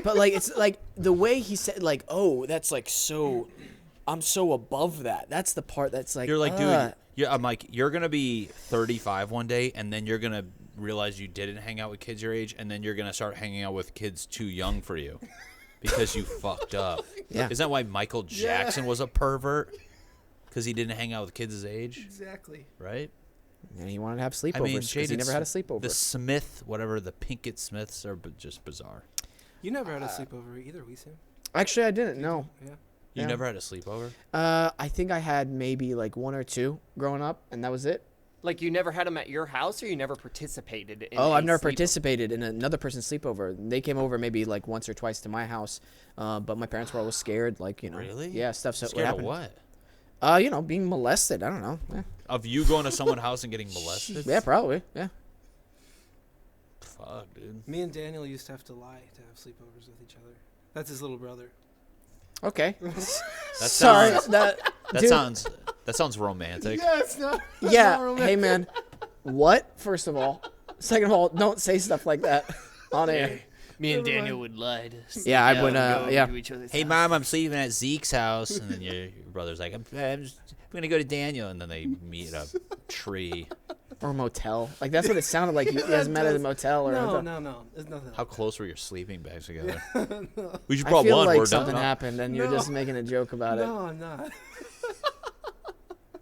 But like, it's like the way he said, like, "Oh, that's like so." I'm so above that. That's the part that's like, You're like, dude. Yeah, I'm like, you're gonna be 35 one day, and then you're gonna realize you didn't hang out with kids your age, and then you're gonna start hanging out with kids too young for you, because you fucked up. Yeah. Isn't that why Michael Jackson was a pervert? Because he didn't hang out with kids his age, Exactly. right? And he wanted to have sleepovers I mean, because he never had a sleepover. The Smith, whatever, the Pinkett Smiths are just bizarre. You never had a sleepover either, Wesam. Actually, I didn't. No. Yeah. You Yeah. never had a sleepover? I think I had maybe like one or two growing up, and that was it. Like, you never had them at your house, or you never participated in Oh, a I've never sleepover? participated in another person's sleepover. They came over maybe like once or twice to my house, but my parents were always scared, like, you know. Really? Yeah, stuff. So Scared of happened? what? Being molested. I don't know. Yeah, Of you going to someone's house and getting molested? yeah, probably. Yeah. Fuck, dude. Me and Daniel used to have to lie to have sleepovers with each other. That's his little brother. Okay. That Sorry. sounds, that sounds romantic. Yeah, it's not. Yeah. Hey, man. What? First of all. Second of all, don't say stuff like that on air. Me and Daniel would lie to Yeah, I would. go Yeah. to each other's Hey, house. Mom, I'm sleeping at Zeke's house. And then your brother's like, I'm going to go to Daniel. And then they meet at a tree. Or motel. Like, that's what it sounded like. You guys met at a motel or No. There's nothing. How close were your sleeping bags together? We just I brought feel one. like We're something done. happened and you're No. just making a joke about it. No, I'm not.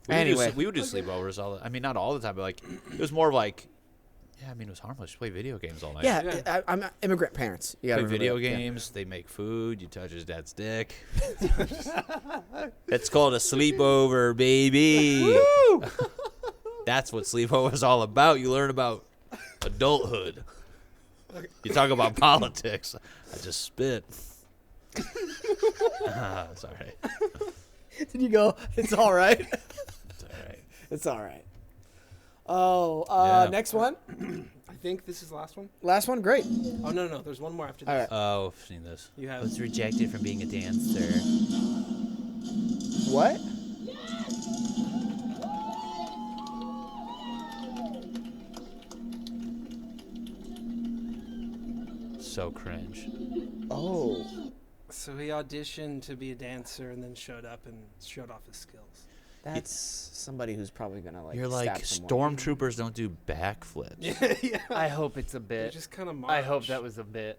Anyway. We would do sleepovers not all the time, but like it was more of like, it was harmless. You play video games all night. Yeah, I'm immigrant parents. You gotta Play remember video that. Yeah. games. They make food. You touch his dad's dick. It's called a sleepover, baby. That's what sleepover is all about. You learn about adulthood. You talk about politics. I just spit. Sorry. Did you go, it's all right? It's all right. It's all right. Oh, Yeah. next one. I think this is the last one. Last one, great. Oh no, there's one more after this. All right. Oh, I've seen this. You have. Was rejected from being a dancer. What? So cringe. Oh. So he auditioned to be a dancer and then showed up and showed off his skills. That's somebody who's probably gonna like. You're stab like, someone. stormtroopers don't do backflips. Yeah. I hope it's a They're bit. just kind of. I hope that was a bit.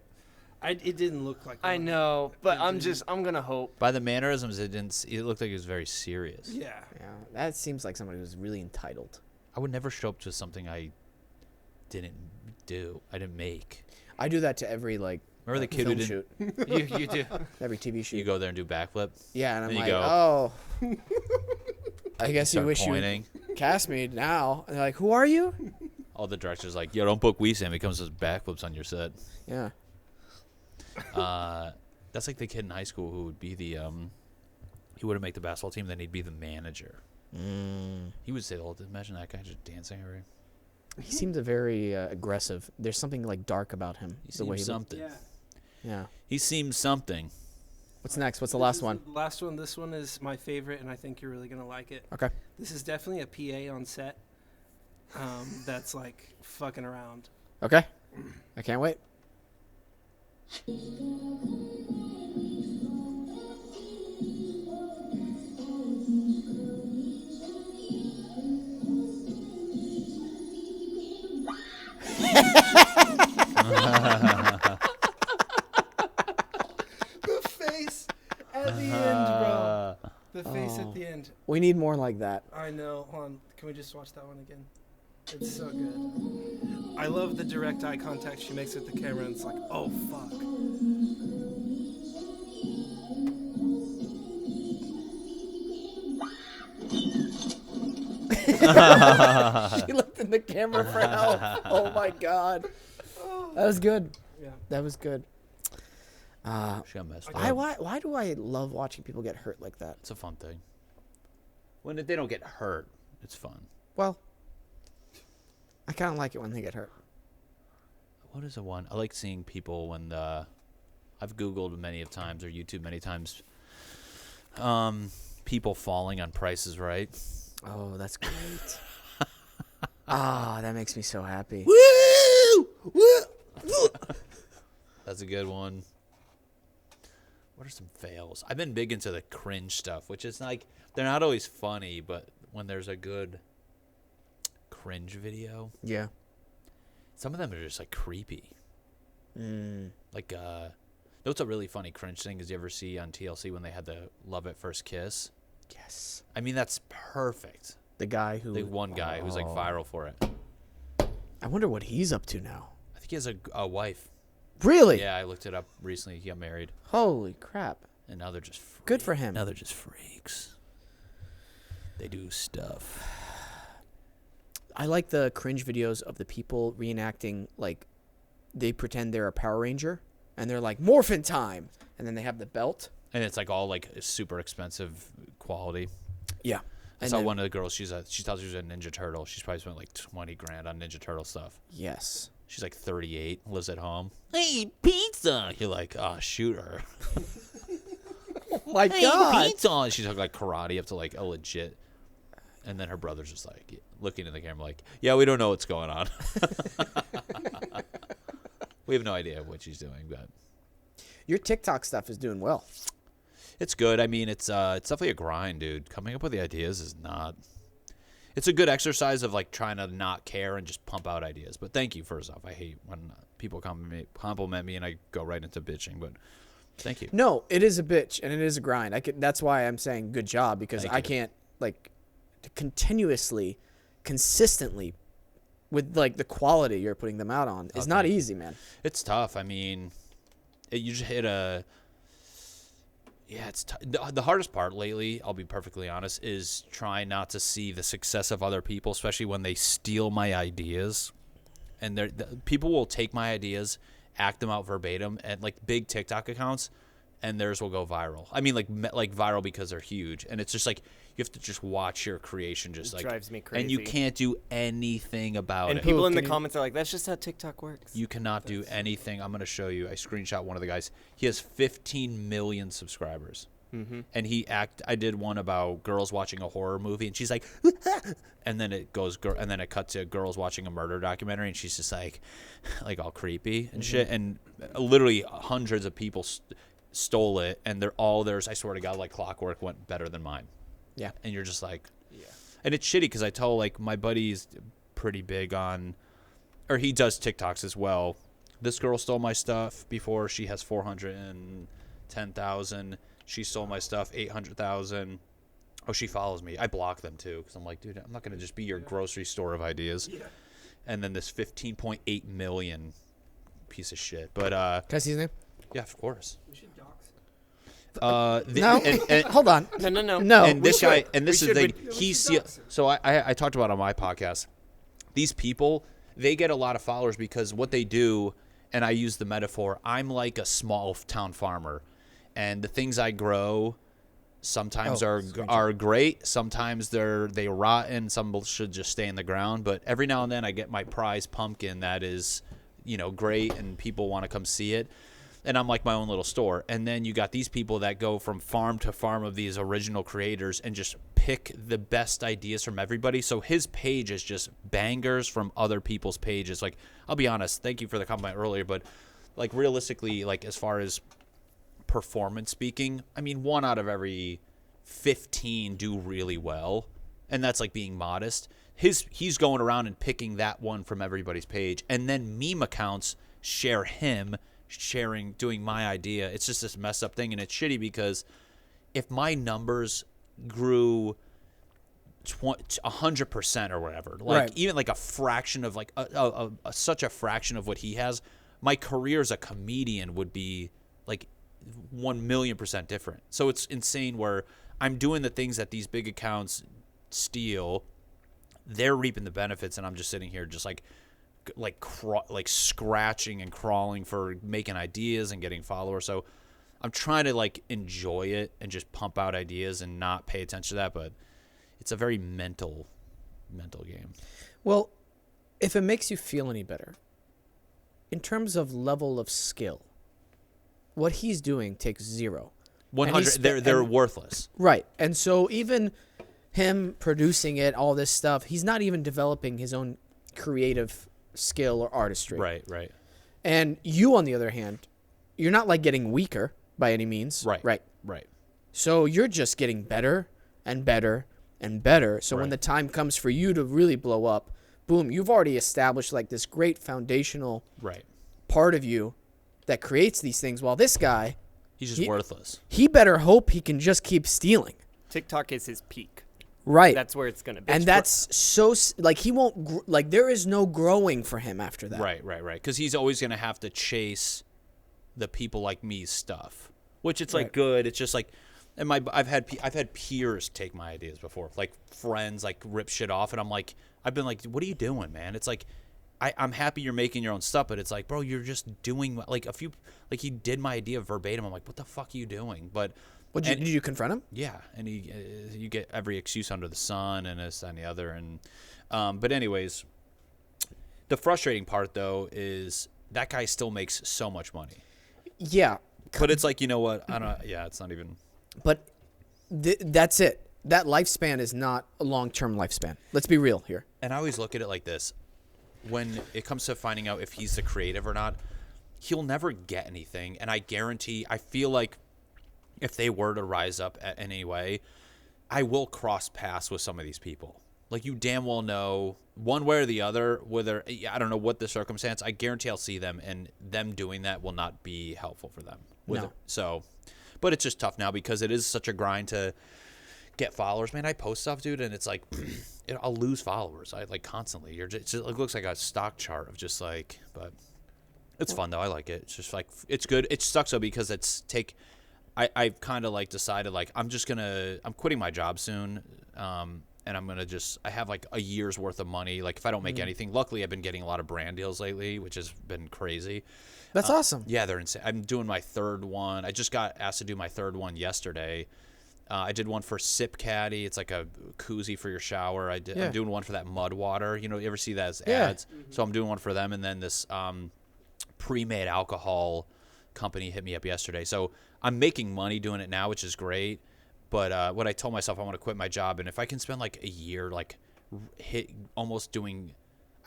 It didn't look like. I one. know, but It I'm didn't. gonna hope. By the mannerisms, it looked like it was very serious. Yeah. Yeah, that seems like somebody who's really entitled. I would never show up to something I didn't do. I didn't make. I do that to every like. Remember the kid who film didn't? shoot, You do. every TV shoot. You go there and do backflip. Yeah, and I'm There you like, go. oh. I guess you Start wish pointing. you cast me now. And they're like, who are you? All the directors like, yo, don't book Wesam. He comes with backflips on your set. Yeah. That's like the kid in high school who would be the he wouldn't make the basketball team, then he'd be the manager. He would say, "Oh, imagine that guy just dancing every." He seemed very aggressive. There's something like dark about him. He the way seems he something. Yeah. Yeah. He seems something. What's next? What's the last one? The last one. This one is my favorite, and I think you're really gonna like it. Okay. This is definitely a PA on set. That's like fucking around. Okay. I can't wait. The face at the end, bro. The face at the end. We need more like that. I know. Hold on. Can we just watch that one again? It's so good. I love the direct eye contact she makes with the camera, and it's like, oh fuck. She looked in the camera for help. Oh my god. That was good. Yeah. That was good. She got messed Why, up. why do I love watching people get hurt like that? It's a fun thing. When they don't get hurt, it's fun. Well, I kind of like it when they get hurt. What is the one? I like seeing people when I've Googled many of times or YouTube many times. People falling on Price is Right. Oh, that's great. Ah, that makes me so happy. That's a good one. What are some fails? I've been big into the cringe stuff, which is like they're not always funny, but when there's a good cringe video, Yeah. some of them are just like creepy. Like what's a really funny cringe thing is you ever see on TLC when they had the Love at First Kiss? Yes. I mean, that's perfect. The guy who. The one guy who's like viral for it. I wonder what he's up to now. I think he has a wife. Really? Yeah, I looked it up recently. He got married, Holy crap. and now they're just freaks. Good for him. Now they're just freaks. They do stuff. I like the cringe videos of the people reenacting, like, they pretend they're a Power Ranger, and they're like, morphin' time! And then they have the belt. And it's like all like super expensive quality. Yeah. I saw one of the girls. She thought she was a Ninja Turtle. She's probably spent like 20 grand on Ninja Turtle stuff. Yes. She's like 38, lives at home. Hey, pizza! You're like, oh, shoot her. Oh my Hey, God. pizza! And she took like karate up to like a legit. And then her brother's just like looking in the camera like, yeah, we don't know what's going on. We have no idea what she's doing, but Your TikTok stuff is doing well. it's good. I mean, it's definitely a grind, dude. Coming up with the ideas is not. It's a good exercise of like trying to not care and just pump out ideas. But thank you, first off. I hate when people compliment me and I go right into bitching. But thank you. No, it is a bitch and it is a grind. That's why I'm saying good job, because Thank I you. can't like continuously, consistently with like the quality you're putting them out on. It's not thank you. easy, man. It's tough. I mean, you just hit a. Yeah, it's the hardest part lately, I'll be perfectly honest, is trying not to see the success of other people, especially when they steal my ideas. And people will take my ideas, act them out verbatim, and like big TikTok accounts, and theirs will go viral. I mean, like viral because they're huge, and it's just like you have to just watch your creation, just like drives me and you crazy. can't do anything about And it. people in the Can you- comments are like, "That's just how TikTok works." You cannot do anything. I'm going to show you. I screenshot one of the guys. He has 15 million subscribers. Mm-hmm. And I did one about girls watching a horror movie, and she's like, and then it goes, and then it cuts to girls watching a murder documentary, and she's just like all creepy and shit. And literally hundreds of people stole it, and they're all theirs. I swear to God, like clockwork, went better than mine. Yeah. And you're just like, yeah. And it's shitty because I tell like my buddy's pretty big on, or he does TikToks as well. This girl stole my stuff before. She has 410,000. She stole my stuff, 800,000. Oh, she follows me. I block them too because I'm like, dude, I'm not gonna just be your grocery store of ideas. Yeah. And then this 15.8 million piece of shit. But Can I see his name? yeah, of course. We should dox. No. and Hold on. No. No. and this guy, should. and this We is the should, thing. but- He's we should dox him. so I talked about on my podcast. These people, they get a lot of followers because what they do, and I use the metaphor. I'm like a small town farmer, and the things I grow sometimes are great. Sometimes they rotten. Some should just stay in the ground. But every now and then I get my prize pumpkin that is, great, and people want to come see it. And I'm like my own little store. And then you got these people that go from farm to farm of these original creators and just pick the best ideas from everybody. So his page is just bangers from other people's pages. Like, I'll be honest, thank you for the compliment earlier, but like realistically, like as far as performance speaking, I mean, 1 out of every 15 do really well. And that's like being modest. He's going around and picking that one from everybody's page. And then meme accounts share him doing my idea. It's just this messed up thing, and it's shitty because if my numbers grew 100% or whatever, like Right. even like a fraction of like such a fraction of what he has, my career as a comedian would be like 1,000,000% different. So it's insane where I'm doing the things that these big accounts steal. They're reaping the benefits, and I'm just sitting here just like scratching and crawling for making ideas and getting followers. So I'm trying to like enjoy it and just pump out ideas and not pay attention to that. But it's a very mental game. Well, if it makes you feel any better, in terms of level of skill, what he's doing takes 0. 100. And They're worthless. Right. And so even him producing it, all this stuff, he's not even developing his own creative skill or artistry. Right. And you, on the other hand, you're not like getting weaker by any means. Right. So you're just getting better and better and better. So when Right. the time comes for you to really blow up, boom, you've already established like this great foundational Right. part of you that creates these things. While this guy, He's just worthless. he better hope he can just keep stealing. TikTok is his peak. Right. That's where it's gonna be. And that's so like he won't like there is no growing for him after that. Right. Because he's always going to have to chase the people like me's stuff, which it's like Right. good. It's just like, and I've had peers take my ideas before, like friends like rip shit off, and I'm like, I've been like, what are you doing, man? It's like, I'm happy you're making your own stuff, but it's like, bro, you're just doing like he did my idea verbatim. I'm like, what the fuck are you doing? But Did you confront him? yeah, and you get every excuse under the sun and this and the other, and but anyways, the frustrating part though is that guy still makes so much money. Yeah, But it's like, you know what? I don't. Yeah, it's not even. but that's it. That lifespan is not a long-term lifespan. Let's be real here. And I always look at it like this: when it comes to finding out if he's the creative or not, he'll never get anything. And I feel like if they were to rise up at any way, I will cross paths with some of these people. Like, you damn well know, one way or the other, whether, I don't know what the circumstance, I guarantee I'll see them, and them doing that will not be helpful for them. No. So, but it's just tough now because it is such a grind to get followers. Man, I post stuff, dude, and it's like, I'll lose followers. I like constantly. It looks like a stock chart of just like, but it's fun though. I like it. It's just like, it's good. It sucks though because I've kind of like decided like I'm quitting my job soon. And I'm going to I have like a year's worth of money. Like if I don't make anything, luckily I've been getting a lot of brand deals lately, which has been crazy. That's awesome. Yeah, they're insane. I'm doing my third one. I just got asked to do my third one yesterday. I did one for Sip Caddy. It's like a koozie for your shower. I'm doing one for that Mud Water. You know, you ever see that as ads? Mm-hmm. So I'm doing one for them. And then this pre-made alcohol company hit me up yesterday. So I'm making money doing it now, which is great. But what I told myself, I want to quit my job, and if I can spend like a year, like I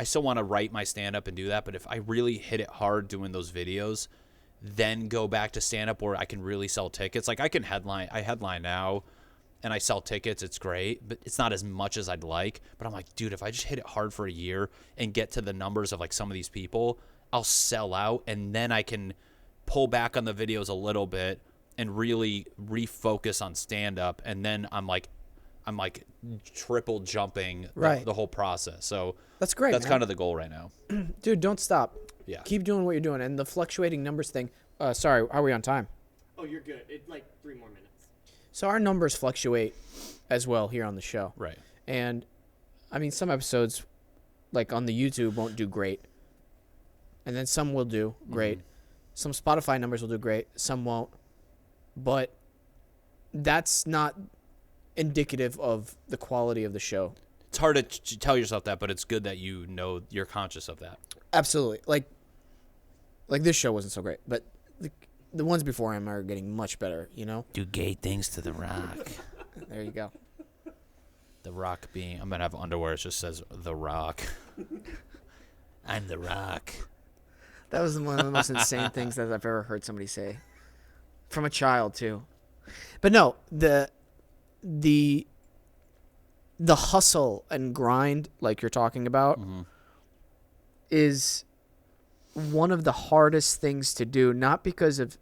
still want to write my stand-up and do that, but if I really hit it hard doing those videos, then go back to stand-up where I can really sell tickets. Like I headline now, and I sell tickets, it's great, but it's not as much as I'd like. But I'm like, dude, if I just hit it hard for a year and get to the numbers of like some of these people, I'll sell out, and then I can pull back on the videos a little bit and really refocus on stand-up, and then I'm like triple jumping the whole process. So that's great. That's kind of the goal right now. Dude, don't stop. Yeah. Keep doing what you're doing. And the fluctuating numbers thing. Sorry, how are we on time? Oh, you're good. It's like 3 more minutes. So our numbers fluctuate as well here on the show. Right. And I mean, some episodes, like on the YouTube, won't do great, and then some will do great. Mm-hmm. Some Spotify numbers will do great. Some won't. But that's not indicative of the quality of the show. It's hard to tell yourself that, but it's good that you know you're conscious of that. Absolutely. Like this show wasn't so great, but the ones before him are getting much better, you know? Do gay things to The Rock. There you go. The Rock being... I'm going to have underwear that just says The Rock. I'm The Rock. That was one of the most insane things that I've ever heard somebody say. From a child too. But no, the hustle and grind like you're talking about is one of the hardest things to do, not because of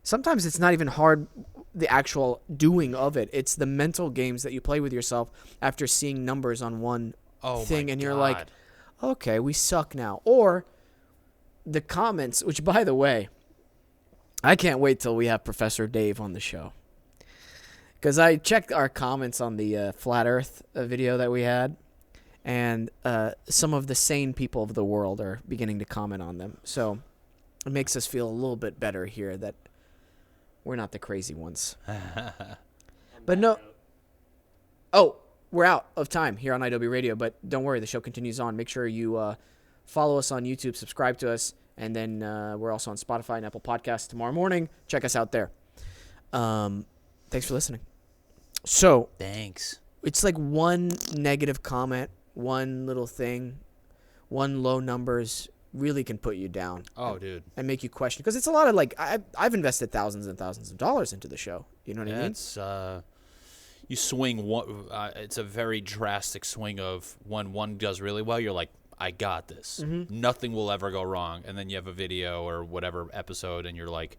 sometimes it's not even hard the actual doing of it. It's the mental games that you play with yourself after seeing numbers on one thing and you're like, "Okay, we suck now." Or the comments, which by the way, I can't wait till we have Professor Dave on the show. Because I checked our comments on the Flat Earth video that we had, and some of the sane people of the world are beginning to comment on them. So it makes us feel a little bit better here that we're not the crazy ones. But no. Oh, we're out of time here on IW Radio, but don't worry, the show continues on. Make sure you follow us on YouTube, subscribe to us. And then we're also on Spotify and Apple Podcasts tomorrow morning. Check us out there. Thanks for listening. So, thanks. It's like one negative comment, one little thing, one low numbers really can put you down. Oh, dude. And make you question. Because it's a lot of like, I've invested thousands and thousands of dollars into the show. You know what I mean? It's, you swing one, it's a very drastic swing of when one does really well, you're like, I got this. Mm-hmm. Nothing will ever go wrong. And then you have a video or whatever episode, and you're like,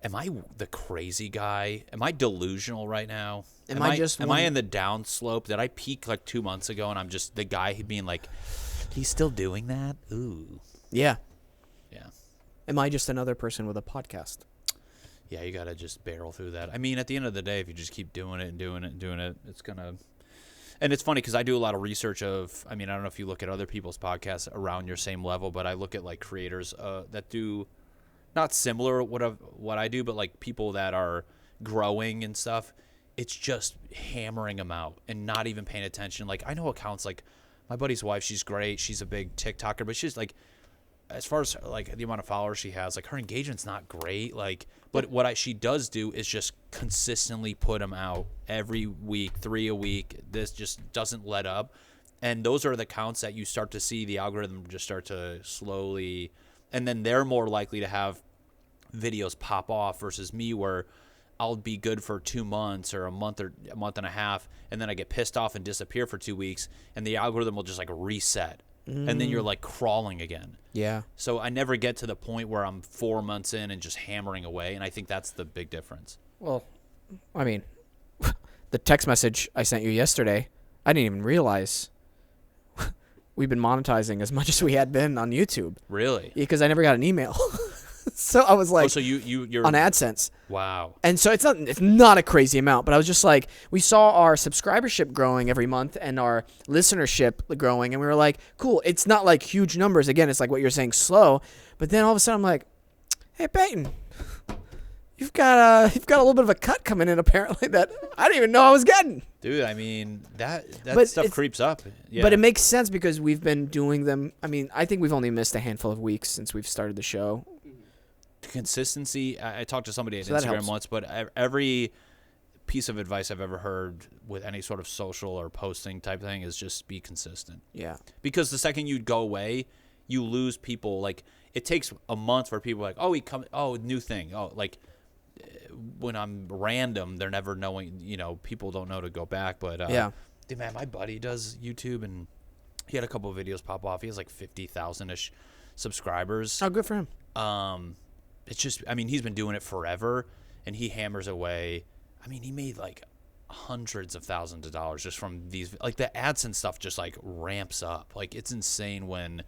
am I the crazy guy? Am I delusional right now? Am I in the down slope? Did I peak like 2 months ago, and I'm just the guy being like, he's still doing that? Ooh. Yeah. Yeah. Am I just another person with a podcast? Yeah, you got to just barrel through that. I mean, at the end of the day, if you just keep doing it and doing it and doing it, it's going to... And it's funny because I do a lot of research of, I mean, I don't know if you look at other people's podcasts around your same level, but I look at like creators that do not similar what I do, but like people that are growing and stuff. It's just hammering them out and not even paying attention. Like I know accounts like my buddy's wife, she's great. She's a big TikToker, but she's like, as far as like the amount of followers she has, like her engagement's not great. Like, but what she does do is just consistently put them out every week, 3 a week. This just doesn't let up. And those are the accounts that you start to see the algorithm just start to slowly, and then they're more likely to have videos pop off versus me where I'll be good for 2 months or a month and a half, and then I get pissed off and disappear for 2 weeks, and the algorithm will just like reset. And then you're like crawling again. Yeah. So I never get to the point where I'm 4 months in and just hammering away, and I think that's the big difference. Well, I mean, the text message I sent you yesterday, I didn't even realize we've been monetizing as much as we had been on YouTube. Really? Because I never got an email. So I was like, oh, so you're on AdSense. Wow. And so it's not a crazy amount, but I was just like, we saw our subscribership growing every month and our listenership growing, and we were like, cool. It's not like huge numbers. Again, it's like what you're saying, slow. But then all of a sudden, I'm like, hey, Peyton, you've got a little bit of a cut coming in apparently that I didn't even know I was getting. Dude, I mean that But stuff creeps up. Yeah. But it makes sense because we've been doing them. I mean, I think we've only missed a handful of weeks since we've started the show. Consistency. I talked to somebody on So that Instagram helps. once, but every piece of advice I've ever heard with any sort of social or posting type thing is just be consistent. Yeah. Because the second you go away, you lose people. Like it takes a month for people like, new thing. Oh, like when I'm random, they're never knowing. People don't know to go back. But yeah, dude, man, my buddy does YouTube and he had a couple of videos pop off. He has like 50,000-ish subscribers. Oh, good for him. It's just, I mean, he's been doing it forever, and he hammers away. I mean, he made like hundreds of thousands of dollars just from these, like the AdSense stuff just like ramps up. Like it's insane when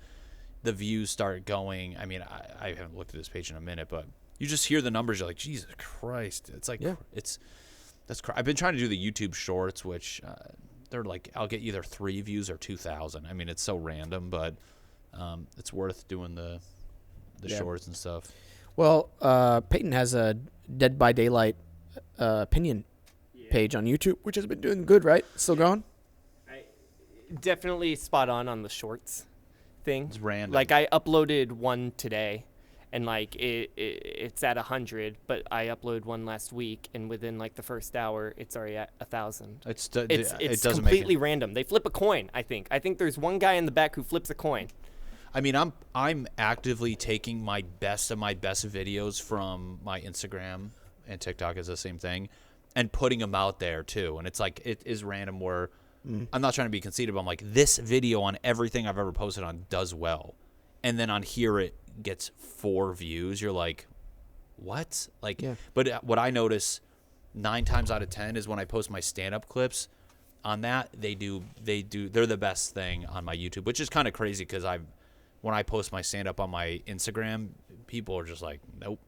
the views start going. I mean, I haven't looked at this page in a minute, but you just hear the numbers. You're like, Jesus Christ. It's like, I've been trying to do the YouTube shorts, which they're like, I'll get either 3 views or 2,000. I mean, it's so random, but it's worth doing the shorts and stuff. Well, Peyton has a Dead by Daylight opinion page on YouTube, which has been doing good, right? Still going? Definitely spot on the shorts thing. It's random. Like I uploaded one today, and like it's at 100, but I uploaded one last week, and within like the first hour, it's already at 1,000. It's It's doesn't completely make random. They flip a coin. I think there's one guy in the back who flips a coin. I mean, I'm actively taking my best of my best videos from my Instagram and TikTok is the same thing, and putting them out there too. And it's like it is random where I'm not trying to be conceited, but I'm like, this video on everything I've ever posted on does well, and then on here it gets 4 views. You're like, what? Like, yeah. But what I notice 9 times out of 10 is when I post my stand-up clips. On that, they're the best thing on my YouTube, which is kind of crazy because when I post my stand-up on my Instagram, people are just like, nope,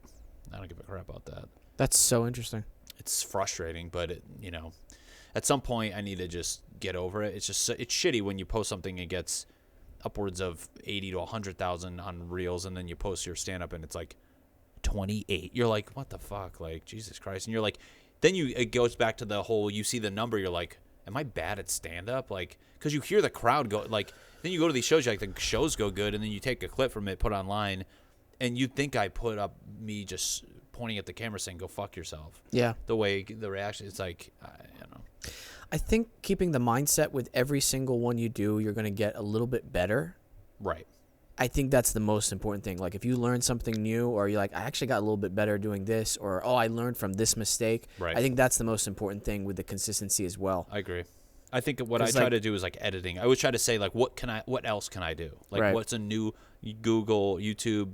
I don't give a crap about that. That's so interesting. It's frustrating, but at some point I need to just get over it. It's shitty when you post something and it gets upwards of 80 to 100,000 on Reels, and then you post your stand-up and it's like 28. You're like, what the fuck? Like, Jesus Christ. And you're like, then it goes back to the whole, you see the number, you're like, am I bad at stand-up? Like, because you hear the crowd go, like, then you go to these shows, you're like, the shows go good, and then you take a clip from it, put it online, and you'd think I put up me just pointing at the camera saying, go fuck yourself. Yeah. The way, the reaction, it's like, I don't know. I think keeping the mindset with every single one you do, you're going to get a little bit better. Right. I think that's the most important thing. Like if you learn something new, or you're like, I actually got a little bit better doing this, or, I learned from this mistake. Right. I think that's the most important thing with the consistency as well. I agree. I think what I try to do is like editing. I always try to say like, what else can I do? Like right. What's a new Google, YouTube,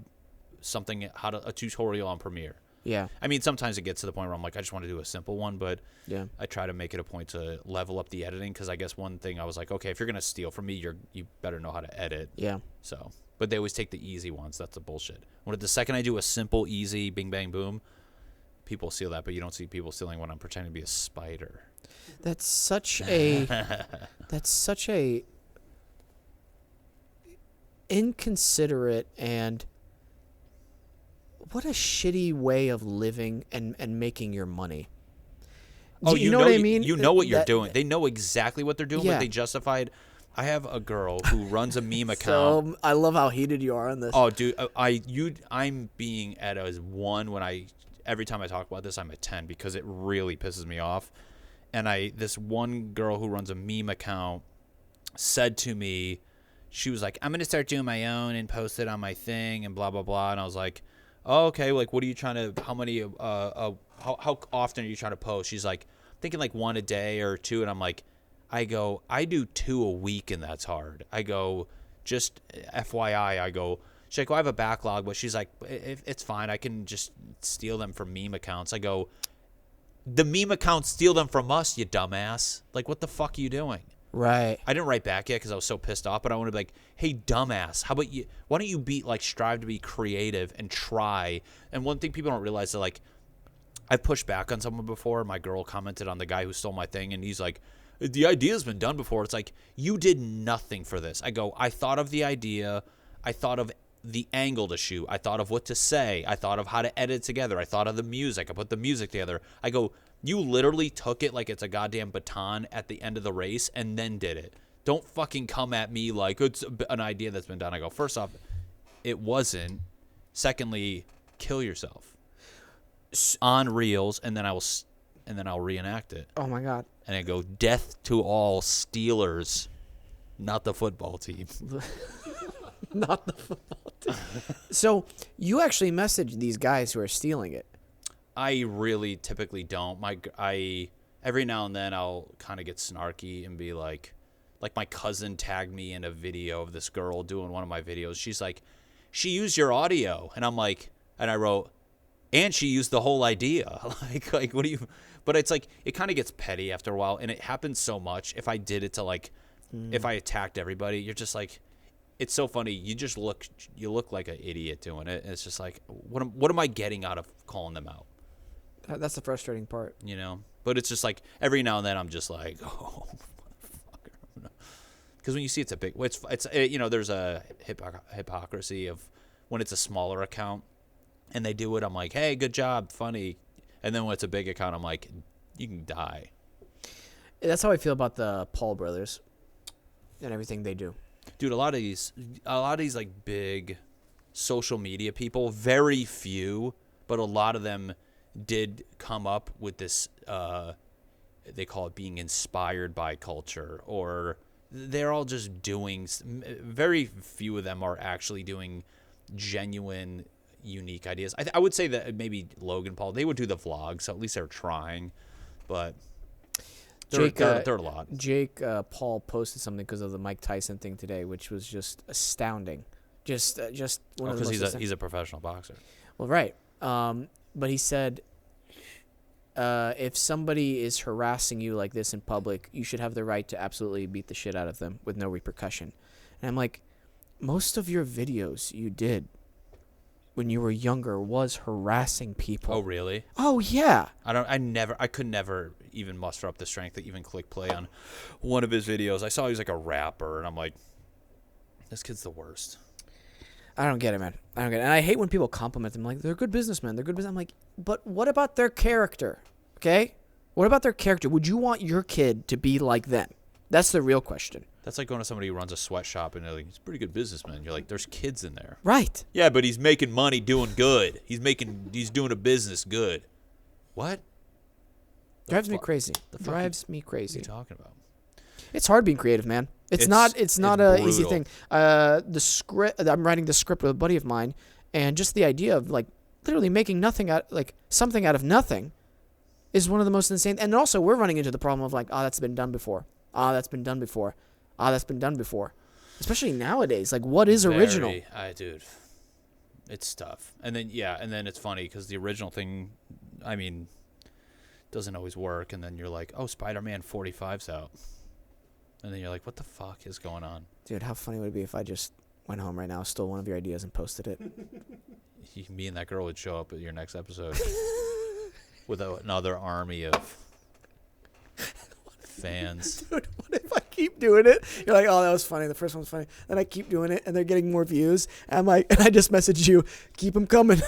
something, a tutorial on Premiere. Yeah. I mean, sometimes it gets to the point where I'm like, I just want to do a simple one, but yeah, I try to make it a point to level up the editing, because I guess one thing I was like, okay, if you're gonna steal from me, you better know how to edit. Yeah. So, but they always take the easy ones. That's the bullshit. The second I do a simple, easy, bing bang boom, people steal that, but you don't see people stealing when I'm pretending to be a spider. That's such a inconsiderate and what a shitty way of living and making your money. Oh, you know what I mean? You know what you're doing. They know exactly what they're doing, Yeah. but they justified. I have a girl who runs a meme account. So I love how heated you are on this. Oh, dude, I'm being at a 1 when every time I talk about this, I'm at 10 because it really pisses me off. And this one girl who runs a meme account said to me, she was like, I'm going to start doing my own and post it on my thing and blah, blah, blah. And I was like, oh, okay. Like, what are you trying to, how many, how often are you trying to post? She's like, thinking like 1 a day or 2. And I'm like, I do 2 a week and that's hard. I go, just FYI, I go, she's like, well, I have a backlog, but she's like, it's fine. I can just steal them from meme accounts. I go, the meme accounts steal them from us, you dumbass. Like, what the fuck are you doing? Right. I didn't write back yet because I was so pissed off, but I want to be like, hey, dumbass, how about you? Why don't you strive to be creative and try? And one thing people don't realize is like, I've pushed back on someone before. My girl commented on the guy who stole my thing, and he's like, the idea's been done before. It's like, you did nothing for this. I go, I thought of the idea. I thought of the angle to shoot. I thought of what to say. I thought of how to edit together. I thought of the music. I put the music together. I go, you literally took it like it's a goddamn baton at the end of the race and then did it. Don't fucking come at me like it's an idea that's been done. I go, first off, it wasn't. Secondly, kill yourself on reels, and then I'll reenact it. Oh my God. And I go, death to all Steelers, not the football team. Not the football team. So you actually message these guys who are stealing it. I really typically don't. Every now and then I'll kind of get snarky and be like my cousin tagged me in a video of this girl doing one of my videos. She's like, she used your audio, and I'm like, and I wrote, and she used the whole idea. like what do you? But it's like it kind of gets petty after a while, and it happens so much. If I did it to like, if I attacked everybody, you're just like, it's so funny. You look like an idiot doing it. And it's just like, what am I getting out of calling them out? That's the frustrating part. You know, but it's just like every now and then I'm just like, oh, motherfucker. Because when you see it's a big, there's a hypocrisy of when it's a smaller account and they do it. I'm like, hey, good job, funny. And then when it's a big account, I'm like, you can die. That's how I feel about the Paul brothers and everything they do. Dude, a lot of these like big social media people, very few, but a lot of them did come up with this, they call it being inspired by culture, or they're all just doing, very few of them are actually doing genuine, unique ideas. I would say that maybe Logan Paul, they would do the vlogs, so at least they're trying, but they're a lot. Jake Paul posted something because of the Mike Tyson thing today, which was just astounding. Just one of the most because he's a professional boxer. Well, right. But he said, if somebody is harassing you like this in public, you should have the right to absolutely beat the shit out of them with no repercussion. And I'm like, most of your videos you did when you were younger was harassing people. Oh, really? Oh, yeah. I could never even muster up the strength to even click play on one of his videos. I saw he was like a rapper, and I'm like, this kid's the worst. I don't get it, man. I don't get it. And I hate when people compliment them like, they're good businessmen. They're good business. I'm like, but what about their character? Okay? What about their character? Would you want your kid to be like them? That's the real question. That's like going to somebody who runs a sweatshop and they're like, he's a pretty good businessman. You're like, there's kids in there. Right. Yeah, but he's making money doing good. He's doing a business good. What? Drives me crazy. What What are you talking about? It's hard being creative, man. It's not a easy thing. The script, I'm writing the script with a buddy of mine, and just the idea of like literally making something out of nothing is one of the most insane. And also we're running into the problem of like, that's been done before. That's been done before. That's been done before. Especially nowadays. Like, what is original? Dude, it's tough. And then it's funny because the original thing, I mean, doesn't always work. And then you're like, oh, Spider-Man 45's out. And then you're like, what the fuck is going on? Dude, how funny would it be if I just went home right now, stole one of your ideas, and posted it? Me and that girl would show up at your next episode. with another army of fans. Dude, what if I keep doing it? You're like, oh, that was funny. The first one was funny. Then I keep doing it, and they're getting more views. And I'm like, and I just message you, keep them coming.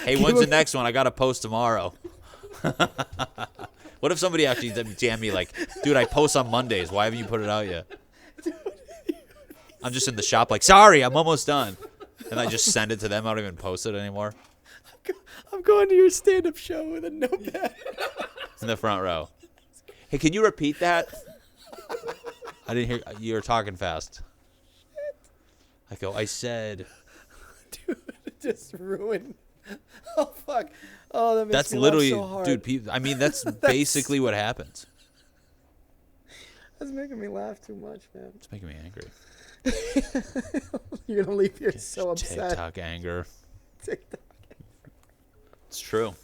Hey, when's the next one? I got to post tomorrow. What if somebody actually jam me like, dude, I post on Mondays. Why haven't you put it out yet? I'm just in the shop like, sorry, I'm almost done. And I just send it to them. I don't even post it anymore. I'm going to your stand-up show with a notepad. In the front row. Hey, can you repeat that? I didn't hear. You were talking fast. I go, I said. Dude, it just ruined. Oh, fuck. Oh, that makes That's me literally, laugh so hard. dude, I mean, that's basically what happens. That's making me laugh too much, man. It's making me angry. You're going to leave here so upset. TikTok anger. TikTok. It's true.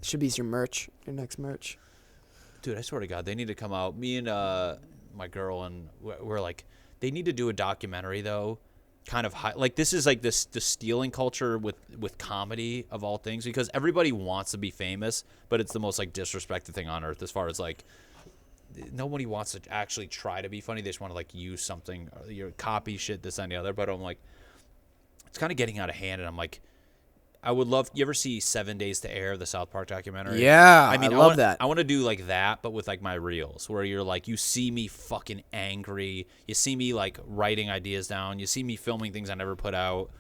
Should be your merch, your next merch. Dude, I swear to God, they need to come out. Me and my girl, and we're like, they need to do a documentary, though. Kind of high, like this is like the stealing culture with comedy of all things, because everybody wants to be famous, but it's the most like disrespected thing on earth as far as like nobody wants to actually try to be funny. They just want to like use something, or you copy shit, this and the other. But I'm like, it's kind of getting out of hand, and I'm like, I would love. You ever see 7 Days to Air, the South Park documentary? Yeah, I mean, I love that. I want to do like that, but with like my reels, where you're like, you see me fucking angry, you see me like writing ideas down, you see me filming things I never put out,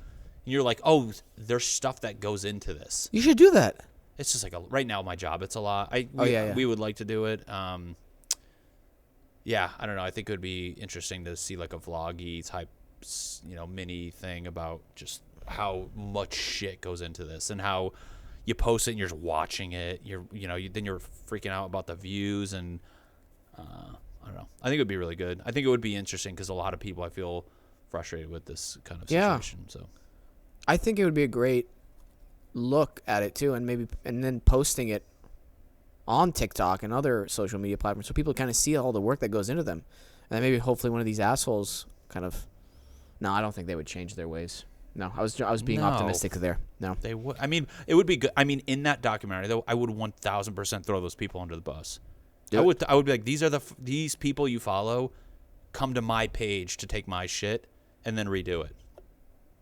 and you're like, oh, there's stuff that goes into this. You should do that. It's just like right now, my job, it's a lot. We would like to do it. Yeah, I don't know. I think it would be interesting to see like a vloggy type, mini thing about just how much shit goes into this, and how you post it and you're just watching it. Then you're freaking out about the views, and I don't know. I think it would be really good. I think it would be interesting because a lot of people, I feel, frustrated with this kind of situation. Yeah. So I think it would be a great look at it too, and then posting it on TikTok and other social media platforms so people kind of see all the work that goes into them, and then maybe hopefully one of these assholes kind of. No, I don't think they would change their ways. No, I was being optimistic there. No, they would. I mean, it would be good. I mean, in that documentary, though, I would 1,000% throw those people under the bus. I would be like, these people you follow, come to my page to take my shit and then redo it.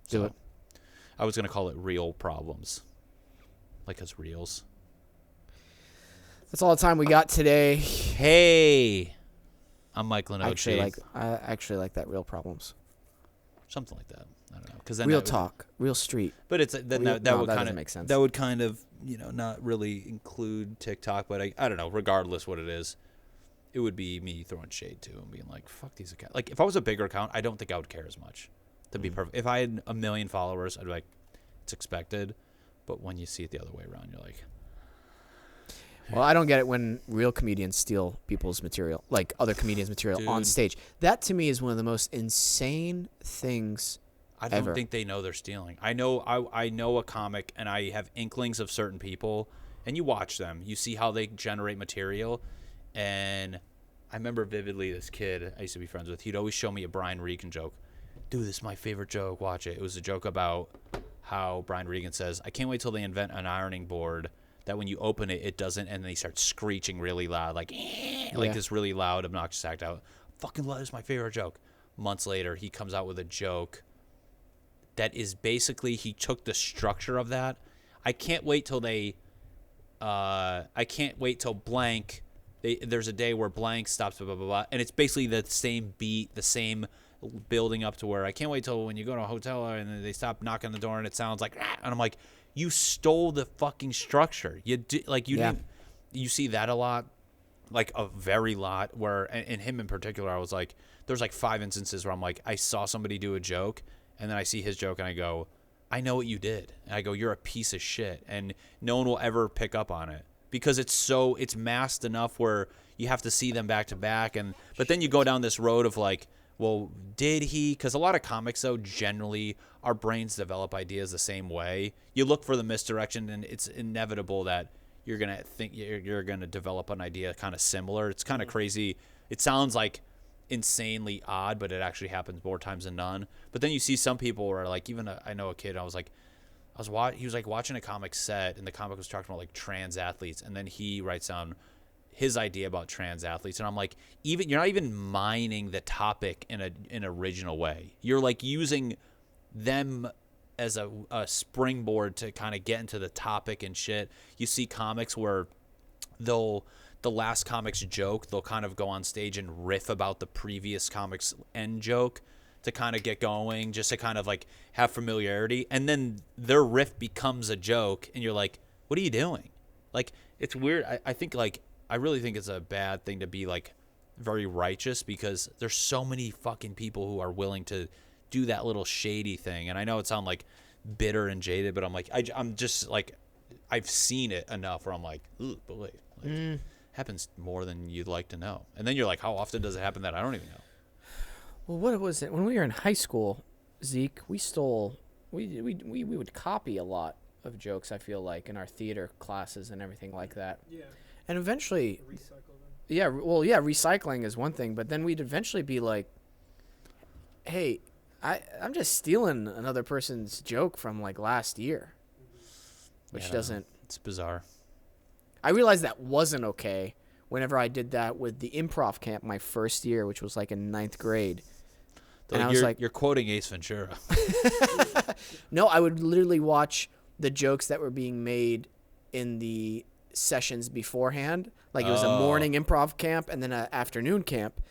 Do it. I was gonna call it Real Problems, like it's reels. That's all the time we got today. Hey, I'm Michael Len. I actually like that. Real Problems. Something like that. I don't know, because then real talk, real street. But it's that would kind of make sense. That would kind of not really include TikTok, but I don't know. Regardless what it is, it would be me throwing shade to and being like, "Fuck these accounts." Like if I was a bigger account, I don't think I would care as much. To be perfect, if I had 1 million followers, I'd be like, "It's expected." But when you see it the other way around, you're like, well, I don't get it when real comedians steal people's material, like other comedians' material on stage. That to me is one of the most insane things. I don't think they know they're stealing. I know a comic, and I have inklings of certain people, and you watch them. You see how they generate material, and I remember vividly this kid I used to be friends with. He'd always show me a Brian Regan joke. Dude, this is my favorite joke. Watch it. It was a joke about how Brian Regan says, I can't wait till they invent an ironing board that when you open it, it doesn't, and then he starts screeching really loud, like this really loud, obnoxious act out. Fucking love, this is my favorite joke. Months later, he comes out with a joke that is basically, he took the structure of that. I can't wait till blank. There's a day where blank stops, blah, blah, blah, blah. And it's basically the same beat, the same building up to where I can't wait till when you go to a hotel and then they stop knocking on the door and it sounds like, and I'm like, you stole the fucking structure. Didn't, you see that a lot, like a very lot where, and him in particular, I was like, there's like 5 instances where I'm like, I saw somebody do a joke and then I see his joke and I go, I know what you did. And I go, you're a piece of shit. And no one will ever pick up on it because it's masked enough where you have to see them back to back. But then you go down this road of like, well, did he? Because a lot of comics, though, generally, our brains develop ideas the same way. You look for the misdirection, and it's inevitable that you're going to think you're going to develop an idea kind of similar. It's kind of crazy. It sounds like insanely odd, but it actually happens more times than none. But then you see some people where, like, even I know a kid, I was like, he was like watching a comic set, and the comic was talking about like trans athletes, and then he writes down his idea about trans athletes, and I'm like, you're not even mining the topic in an original way. You're like using them as a springboard to kind of get into the topic and shit. You see comics where the last comic's joke, they'll kind of go on stage and riff about the previous comic's end joke to kind of get going, just to kind of like have familiarity, and then their riff becomes a joke, and you're like, what are you doing? Like, it's weird. I really think it's a bad thing to be like very righteous, because there's so many fucking people who are willing to do that little shady thing. And I know it sounds like bitter and jaded, but I'm like, I'm just like, I've seen it enough where I'm like, ooh, boy, like, happens more than you'd like to know. And then you're like, how often does it happen that I don't even know? Well, what was it when we were in high school, Zeke? We would copy a lot of jokes. I feel like in our theater classes and everything like that. Yeah. And eventually, Recycle them. yeah, recycling is one thing, but then we'd eventually be like, hey, I'm just stealing another person's joke from like last year, which doesn't. It's bizarre. I realized that wasn't okay whenever I did that with the improv camp my first year, which was like in 9th grade. And I was like, you're quoting Ace Ventura. no, I would literally watch the jokes that were being made in the sessions beforehand. Like it was a morning improv camp and then an afternoon camp.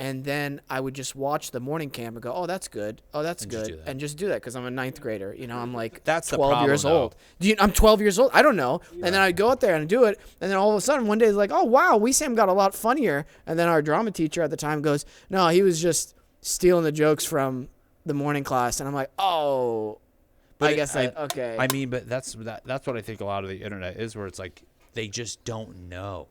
And then I would just watch the morning camp and go, oh, that's good. Oh, that's And good. just do that. And just do that because I'm a 9th grader. You know, I'm like That's the 12 problem, years though. old. I'm 12 years old. I don't know. And then I'd go out there and do it. And then all of a sudden one day it's like, oh, wow, Wesam got a lot funnier. And then our drama teacher at the time goes, no, he was just stealing the jokes from the morning class. And I'm like, oh, But okay. I mean, but that's what I think a lot of the internet is, where it's like they just don't know.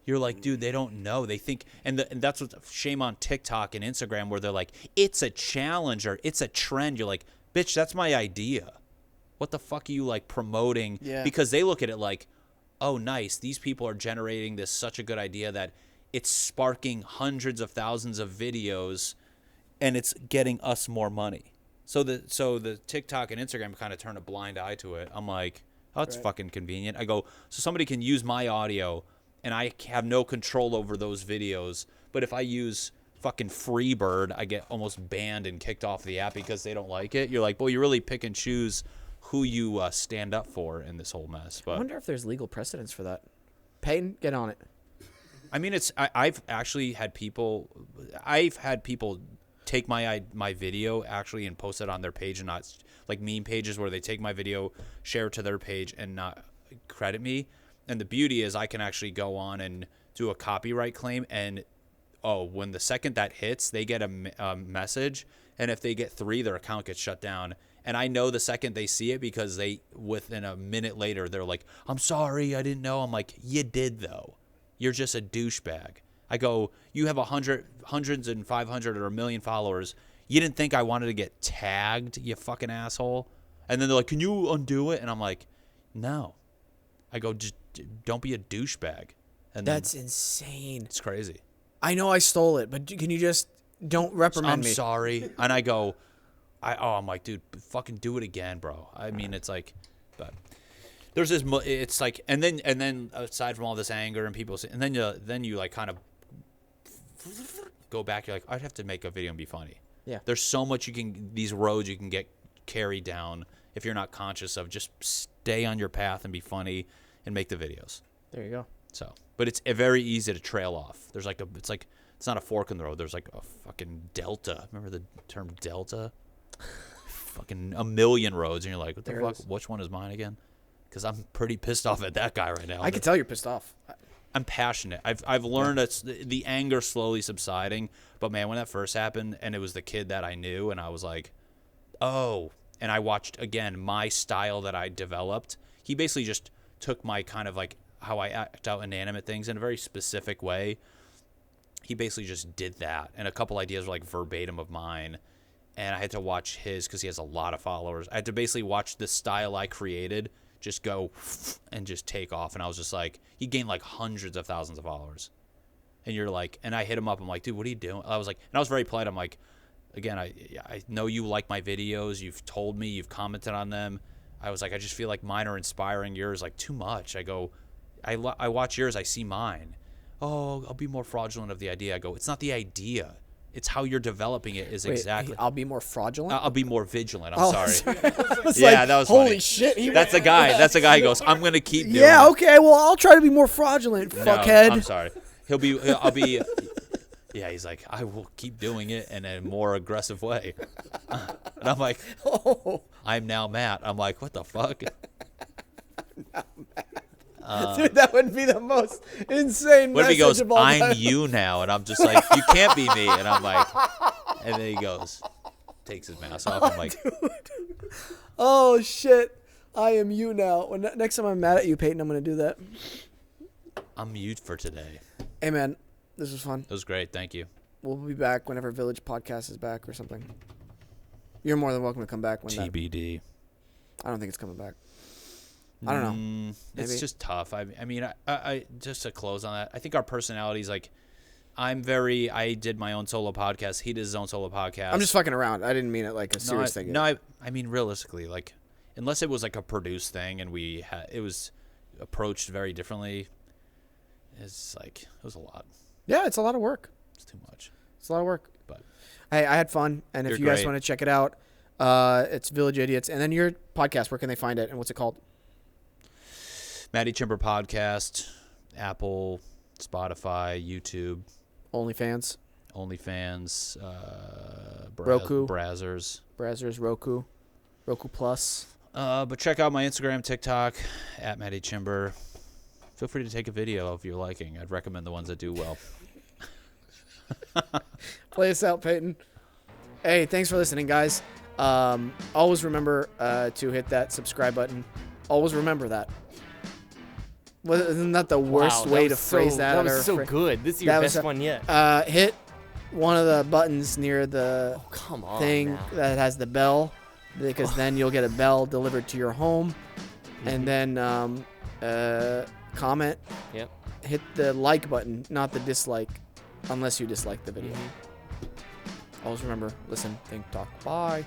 You're like, dude, they don't know. They think, and that's what shame on TikTok and Instagram, where they're like, it's a challenge or it's a trend. You're like, bitch, that's my idea. What the fuck are you like promoting? Yeah. Because they look at it like, oh, nice. These people are generating this such a good idea that it's sparking hundreds of thousands of videos, and it's getting us more money. So the TikTok and Instagram kind of turn a blind eye to it. I'm like, oh, it's fucking convenient. I go, so somebody can use my audio, and I have no control over those videos. But if I use fucking Freebird, I get almost banned and kicked off the app because they don't like it. You're like, well, you really pick and choose who you stand up for in this whole mess. But I wonder if there's legal precedence for that. Peyton, get on it. I mean, I've actually had people take my video actually and post it on their page, and not like meme pages where they take my video, share it to their page, and not credit me. And the beauty is I can actually go on and do a copyright claim, and when the second that hits, they get a message, and if they get 3, their account gets shut down. And I know the second they see it, because within a minute later they're like, I'm sorry, I didn't know. I'm like, you did though. You're just a douchebag. I go, you have hundreds and 500 or 1 million followers. You didn't think I wanted to get tagged, you fucking asshole? And then they're like, can you undo it? And I'm like, no. I go, just don't be a douchebag. And That's insane. It's crazy. I know I stole it, but can you just don't reprimand I'm me? sorry. And I go, I'm like, dude, fucking do it again, bro. I mean, it's like, but there's this, it's like, and then aside from all this anger and people, and then you like kind of go back. You're like, I'd have to make a video and be funny. Yeah. There's so much these roads you can get carried down if you're not conscious of. Just stay on your path and be funny and make the videos. There you go. So, but it's very easy to trail off. There's like it's not a fork in the road. There's like a fucking delta. Remember the term delta? Fucking a million roads, and you're like, what the fuck? Which one is mine again? Because I'm pretty pissed off at that guy right now. I can tell you're pissed off. I'm passionate. I've learned the anger slowly subsiding. But man, when that first happened, and it was the kid that I knew, and I was like, oh. And I watched again my style that I developed. He basically just took my kind of like how I act out inanimate things in a very specific way. He basically just did that, and a couple ideas were like verbatim of mine. And I had to watch his, because he has a lot of followers. I had to basically watch the style I created just go and just take off. And I was just like, he gained like hundreds of thousands of followers. And you're like, and I hit him up. I'm like, dude, what are you doing? I was like, and I was very polite. I'm like, again, I know you like my videos. You've told me, you've commented on them. I was like, I just feel like mine are inspiring. Yours like too much. I go, I watch yours. I see mine. Oh, I'll be more fraudulent of the idea. I go, it's not the idea. It's how you're developing it is Wait, exactly. I'll be more fraudulent. I'll be more vigilant. I'm sorry. It's Yeah, like, that was holy funny. shit. That's a guy. That's a guy who goes, I'm going to keep doing Yeah, it. okay. Well, I'll try to be more fraudulent, No, fuckhead. I'm sorry. I'll be. Yeah, he's like, I will keep doing it in a more aggressive way. And I'm like, I'm now Matt. I'm like, what the fuck? Dude, that would be the most insane What if he message goes, of all I'm time. you now? And I'm just like, you can't be me. And I'm like, and then he goes, takes his mask off. I'm like, Oh, shit. I am you now. When next time I'm mad at you, Peyton, I'm going to do that. I'm mute for today. Hey, man. This was fun. It was great. Thank you. We'll be back whenever Village Podcast is back or something. You're more than welcome to come back when that. TBD. I don't think it's coming back. I don't know. It's Maybe. just tough. I mean, I just to close on that, I think our personalities, like, I did my own solo podcast. He did his own solo podcast. I'm just fucking around. I didn't mean it like a serious thing. No, I mean, realistically, like, unless it was like a produced thing and it was approached very differently, it's like, it was a lot. Yeah, it's a lot of work. It's too much. It's a lot of work. But Hey, I had fun. And if You're you guys great. want to check it out, it's Village Idiots. And then your podcast, where can they find it? And what's it called? Matty Chymbor podcast, Apple, Spotify, YouTube, OnlyFans, Roku, Brazzers, Roku Plus. But check out my Instagram, TikTok, at Matty Chymbor. Feel free to take a video if you're liking. I'd recommend the ones that do well. Play us out, Peyton. Hey, thanks for listening, guys. Always remember to hit that subscribe button. Always remember that. Isn't that the worst way to phrase that? That was or so good. This is your that was best a- one yet. Hit one of the buttons near the Come on. thing now. that has the bell, because then you'll get a bell delivered to your home. And then comment. Yep. Hit the like button, not the dislike, unless you dislike the video. Always remember, listen, think, talk. Bye.